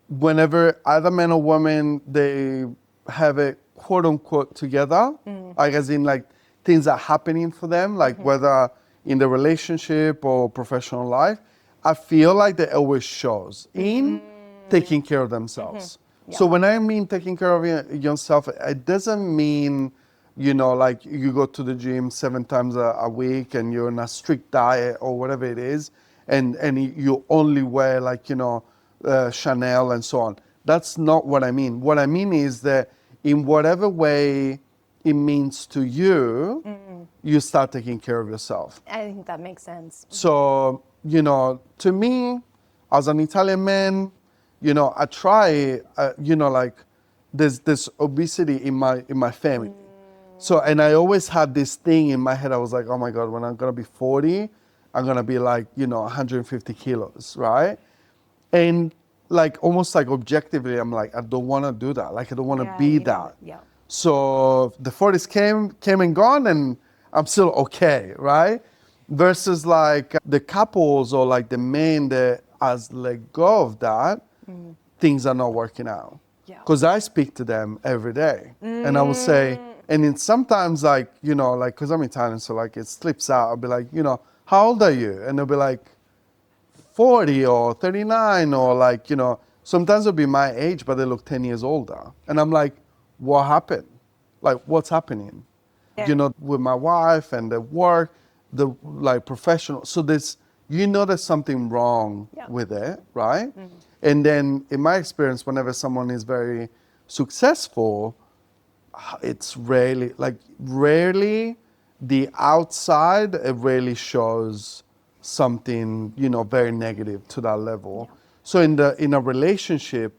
whenever either man or woman, they have it quote unquote together, like as in like things are happening for them, like whether in the relationship or professional life, I feel like that always shows in taking care of themselves. Yeah. So when I mean taking care of yourself, it doesn't mean, like you go to the gym 7 times a week and you're on a strict diet or whatever it is, and you only wear like, Chanel and so on. That's not what I mean. What I mean is that in whatever way it means to you, you start taking care of yourself. I think that makes sense. So, to me, as an Italian man, I try, like there's this obesity in my family. So, and I always had this thing in my head. I was like, oh my God, when I'm going to be 40, I'm going to be like, 150 kilos, right? And like, almost like objectively, I'm like, I don't want to do that. Like, I don't want to be that. Yeah. So the 40s came and gone, and I'm still okay, right? Versus like the couples or like the men that has let go of that, things are not working out. Yeah. Because I speak to them every day, and I will say, and it's sometimes like, like, because I'm Italian, so like it slips out. I'll be like, how old are you? And they'll be like, 40 or 39, or like, sometimes it'll be my age, but they look 10 years older. And I'm like, what happened? Like, what's happening? Yeah. With my wife and the work, the like professional. So there's something wrong with it, right? And then in my experience, whenever someone is very successful, it's rarely the outside, it really shows something, very negative to that level. So in a relationship,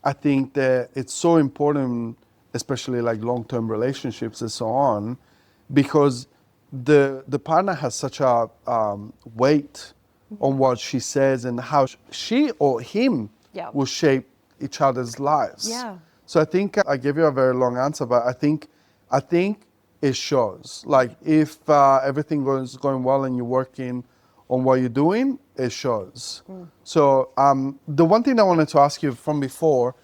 I think that it's so important, especially like long-term relationships and so on, because the partner has such a weight on what she says and how she or him will shape each other's lives. Yeah. So I think I gave you a very long answer, but I think it shows. Like, if everything is going well and you're working on what you're doing, it shows. So the one thing I wanted to ask you from before,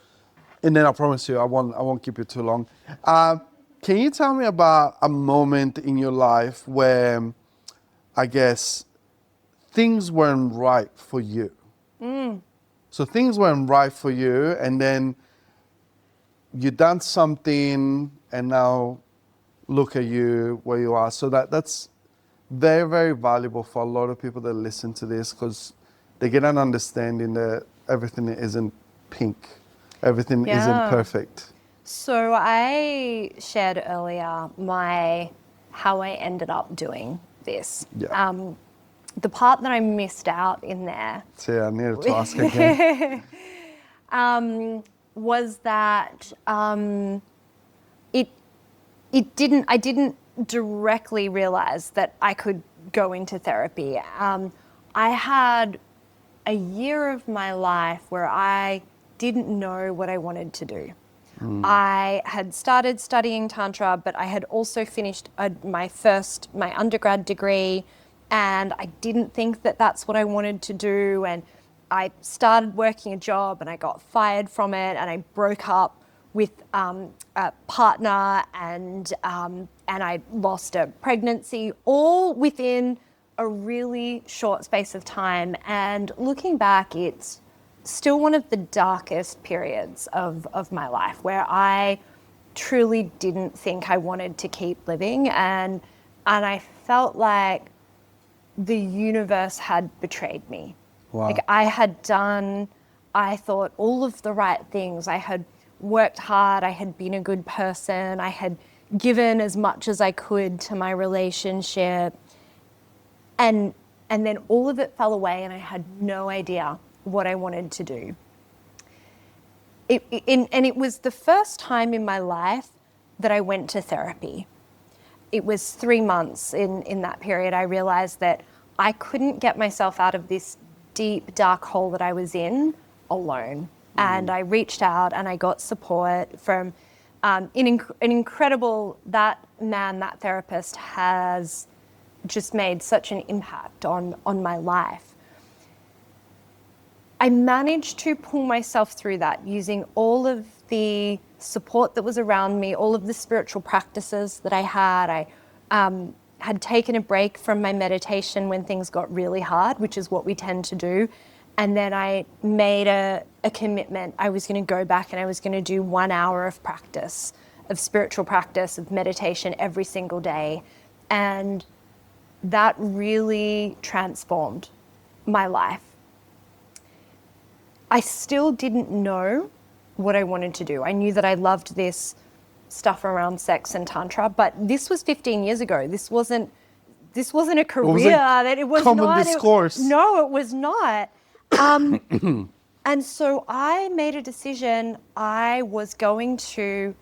and then I promise you I won't keep you too long. Can you tell me about a moment in your life where, I guess, things weren't right for you? So things weren't right for you, and then you done something, and now look at you where you are. So that's very, very valuable for a lot of people that listen to this, because they get an understanding that everything isn't pink, everything isn't perfect. So I shared earlier how I ended up doing this. Yeah. the part that I missed out in there So yeah, I needed to ask again. was that I didn't directly realize that I could go into therapy. I had a year of my life where I didn't know what I wanted to do. I had started studying tantra, but I had also finished my undergrad degree, and I didn't think that that's what I wanted to do. And I started working a job, and I got fired from it, and I broke up with a partner, and I lost a pregnancy, all within a really short space of time. And looking back, it's still one of the darkest periods of my life, where I truly didn't think I wanted to keep living, and I felt like the universe had betrayed me. Wow. Like I thought all of the right things. I had worked hard, I had been a good person, I had given as much as I could to my relationship, and then all of it fell away, and I had no idea what I wanted to do. And it was the first time in my life that I went to therapy. It was 3 months in that period. I realized that I couldn't get myself out of this deep, dark hole that I was in alone. And I reached out and I got support from an incredible, that therapist has just made such an impact on my life. I managed to pull myself through that using all of the support that was around me, all of the spiritual practices that I had. I had taken a break from my meditation when things got really hard, which is what we tend to do. And then I made a commitment. I was going to go back and I was going to do 1 hour of practice, of spiritual practice, of meditation every single day. And that really transformed my life. I still didn't know what I wanted to do. I knew that I loved this stuff around sex and tantra, but this was 15 years ago. This wasn't a career. It was common not. discourse. No, it was not. And so I made a decision. I was going to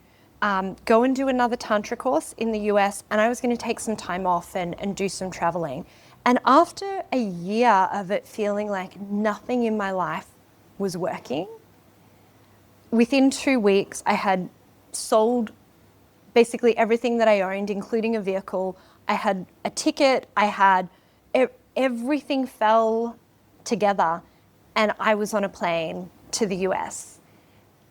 go and do another tantra course in the US, and I was going to take some time off and do some traveling. And after a year of it feeling like nothing in my life was working, within 2 weeks I had sold basically everything that I owned, including a vehicle. I had a ticket, I had everything fell together, and I was on a plane to the US.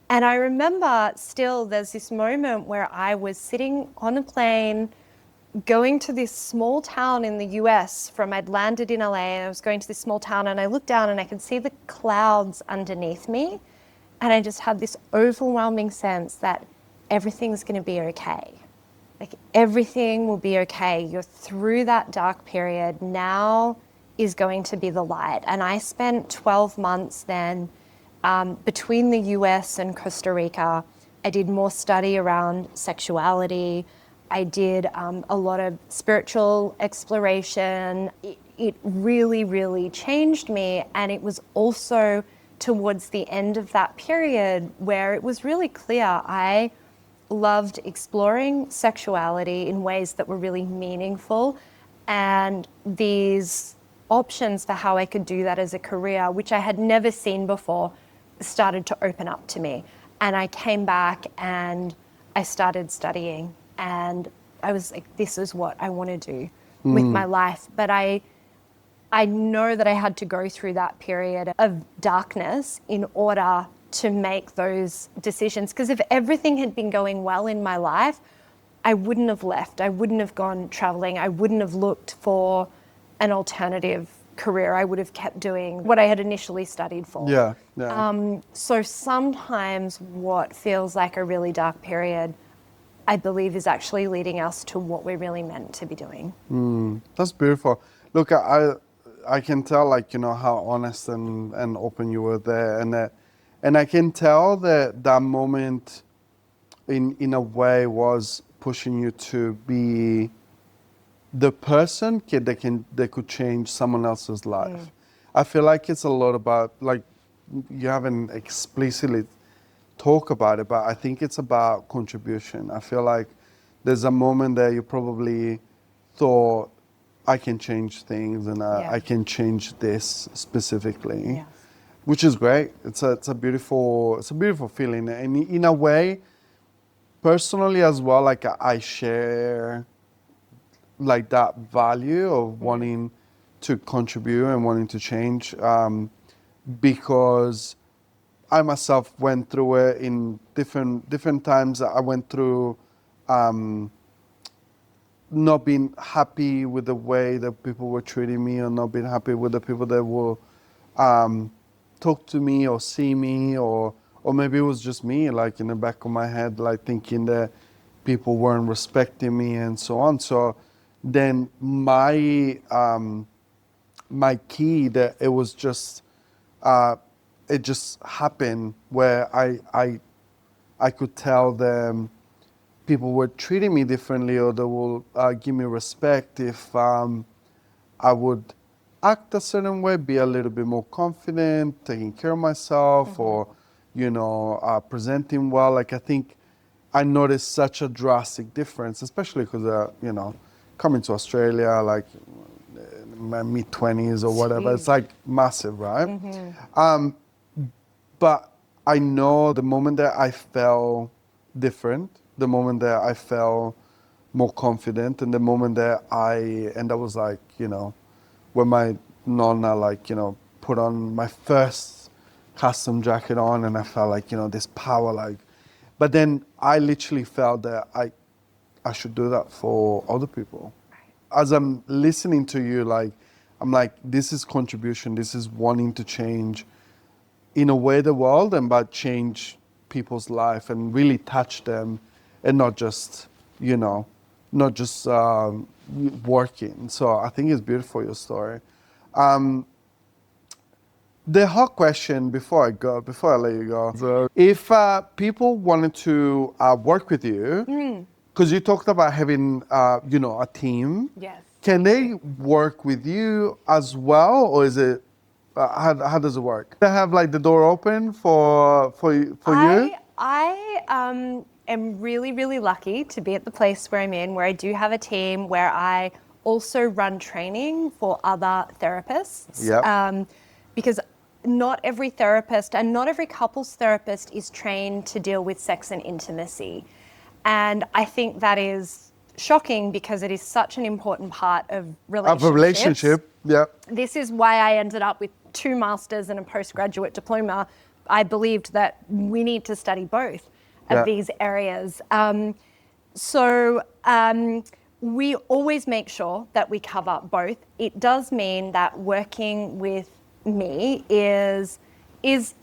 And I remember still there's this moment where I was sitting on a plane going to this small town in the US. I'd landed in LA and I was going to this small town, and I looked down and I could see the clouds underneath me, and I just had this overwhelming sense that everything's going to be okay. Like, everything will be okay. You're through that dark period. Now is going to be the light. And I spent 12 months then between the US and Costa Rica. I did more study around sexuality. I did a lot of spiritual exploration. It really, really changed me. And it was also towards the end of that period where it was really clear I loved exploring sexuality in ways that were really meaningful, and these options for how I could do that as a career, which I had never seen before, started to open up to me. And I came back and I started studying, and I was like, this is what I want to do with my life. But I know that I had to go through that period of darkness in order to make those decisions. Because if everything had been going well in my life, I wouldn't have left. I wouldn't have gone traveling. I wouldn't have looked for an alternative career. I would have kept doing what I had initially studied for. Yeah. So sometimes what feels like a really dark period, I believe, is actually leading us to what we're really meant to be doing. That's beautiful. Look, I can tell, like, how honest and open you were there, and I can tell that moment in a way was pushing you to be the person they could change someone else's life. I feel like it's a lot about, like, you haven't explicitly talk about it, but I think it's about contribution. I feel like there's a moment that you probably thought, I can change things, and Yeah. I can change this specifically, Yes. which is great. It's a beautiful feeling, and in a way, personally as well, like I share like that value of wanting to contribute and wanting to change, because I myself went through it in different times. I went through not being happy with the way that people were treating me, or not being happy with the people that will talk to me or see me, or maybe it was just me, like in the back of my head, like thinking that people weren't respecting me and so on. So then my key, that it was just it just happened where I could tell them people were treating me differently, or they will give me respect if I would act a certain way, be a little bit more confident, taking care of myself, or presenting well. Like, I think I noticed such a drastic difference, especially because coming to Australia, like in my mid-20s or whatever, it's like massive, right? But I know the moment that I felt different, the moment that I felt more confident, and the moment that and that was like, when my nonna, like, put on my first custom jacket on, and I felt like, this power, like, but then I literally felt that I should do that for other people. As I'm listening to you, like, I'm like, this is contribution, this is wanting to change, in a way, the world, and but change people's life and really touch them, and not just working. So I think it's beautiful, your story. The hot question before I let you go, so if people wanted to work with you, because you talked about having a team. Yes. Can they work with you as well, or is it how does it work? They have like the door open for you. I am really, really lucky to be at the place where I'm in, where I do have a team, where I also run training for other therapists. Yep. Because not every therapist and not every couples therapist is trained to deal with sex and intimacy. And I think that is shocking, because it is such an important part of relationships. Of a relationship, yeah. This is why I ended up with 2 masters and a postgraduate diploma. I believed that we need to study both of these areas. So we always make sure that we cover both. It does mean that working with me is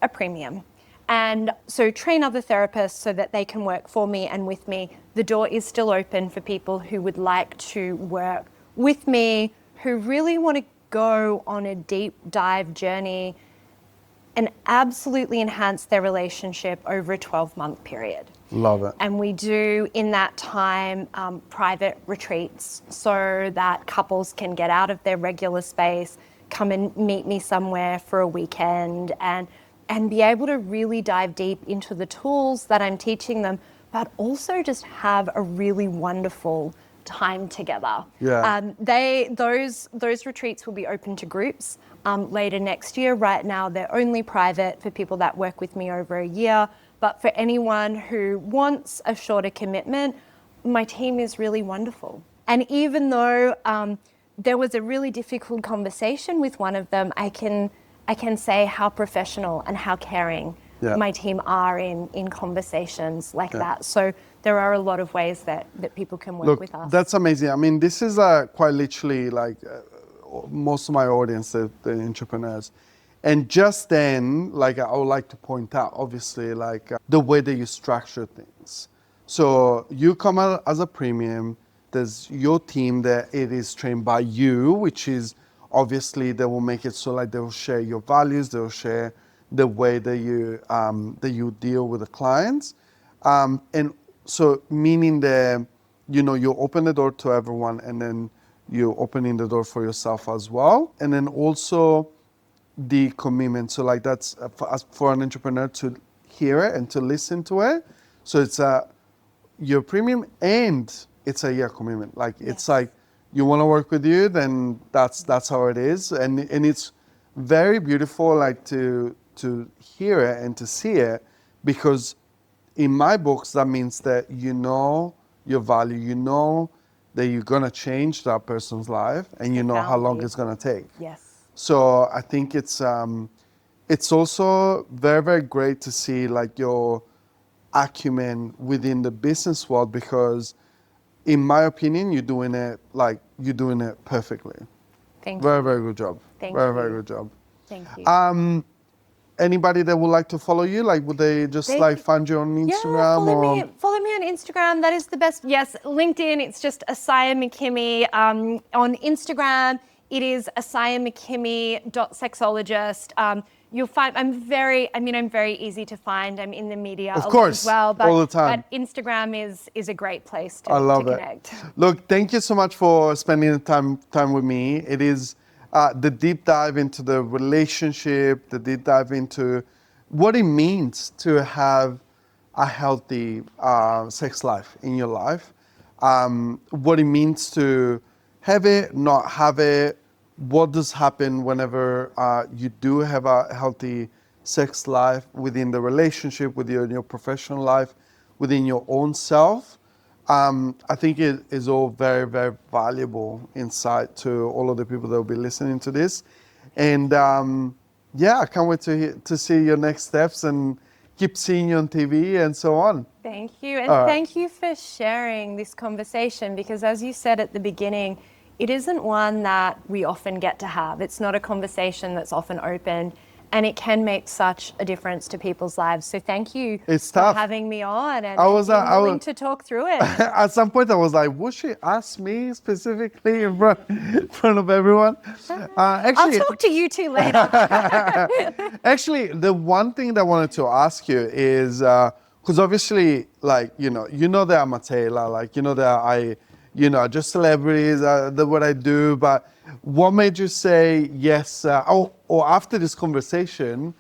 a premium. And so train other therapists so that they can work for me and with me. The door is still open for people who would like to work with me, who really want to go on a deep dive journey and absolutely enhance their relationship over a 12-month period. Love it. And we do, in that time, private retreats, so that couples can get out of their regular space, come and meet me somewhere for a weekend, and be able to really dive deep into the tools that I'm teaching them, but also just have a really wonderful time together. Yeah. Those retreats will be open to groups later next year. Right now, they're only private for people that work with me over a year. But for anyone who wants a shorter commitment, my team is really wonderful. And even though there was a really difficult conversation with one of them, I can say how professional and how caring my team are in conversations like that. So there are a lot of ways that people can work with us. That's amazing. I mean, this is quite literally like most of my audience, the entrepreneurs. And just then, like, I would like to point out, obviously, like the way that you structure things. So you come out as a premium, there's your team that it is trained by you, which is obviously they will make it so like they will share your values, they will share the way that you deal with the clients. And so meaning that, you open the door to everyone, and then you're opening the door for yourself as well. And then also the commitment. So like that's for an entrepreneur to hear it and to listen to it. So it's your premium and it's a year commitment. Like it's like you want to work with you, then that's how it is. And it's very beautiful like to hear it and to see it, because in my books that means that you know your value, you know that you're gonna change that person's life, and you know how long it's gonna take. Yes. So I think it's also very, very great to see like your acumen within the business world, because in my opinion, you're doing it perfectly. Thank Very, you. very good job. Thank Very, you. very good job. Thank you. Anybody that would like to follow you, like would they just like find you on Instagram Follow me on Instagram. That is the best. Yes, LinkedIn, it's just Isiah McKimmie. On Instagram, it is isiahmckimmie.sexologist. You'll find I'm very easy to find. I'm in the media Of a lot course, as well. But, all the time. But Instagram is a great place to, I love to it. connect. Look, thank you so much for spending the time with me. It is the deep dive into the relationship, the deep dive into what it means to have a healthy sex life in your life, what it means to have it, not have it, what does happen whenever you do have a healthy sex life within the relationship, within your professional life, within your own self. I think it is all very, very valuable insight to all of the people that will be listening to this. And yeah, I can't wait to see your next steps and keep seeing you on TV and so on. Thank you. And thank you for sharing this conversation, because as you said at the beginning, it isn't one that we often get to have. It's not a conversation that's often open, and it can make such a difference to people's lives. So thank you for having me on and being willing to talk through it. At some point I was like, would she ask me specifically in front of everyone? I'll talk to you two later. Actually, the one thing that I wanted to ask you is, because obviously, like, you know that I'm a tailor, like, that just celebrities, what I do, but what made you say yes, or after this conversation,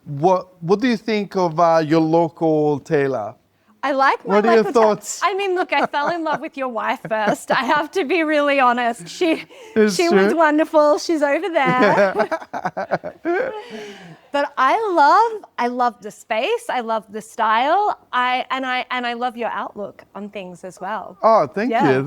what do you think of your local tailor? I like my What are your thoughts? I mean, look, I fell in love with your wife first. I have to be really honest. She was wonderful. She's over there. But I love the space. I love the style. I love your outlook on things as well. Oh, thank you. Yeah,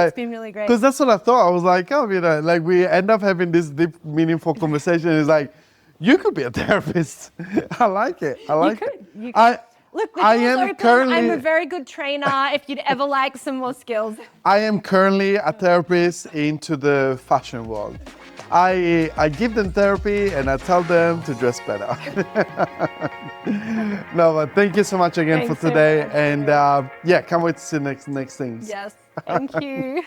it's been really great. Because that's what I thought. I was like, like we end up having this deep, meaningful conversation. It's like, you could be a therapist. I like it. You could. Look, the door's open. Currently, I'm a very good trainer if you'd ever like some more skills. I am currently a therapist into the fashion world. I give them therapy and I tell them to dress better. No, but thank you so much again for today. And yeah, can't wait to see the next things. Yes, thank you.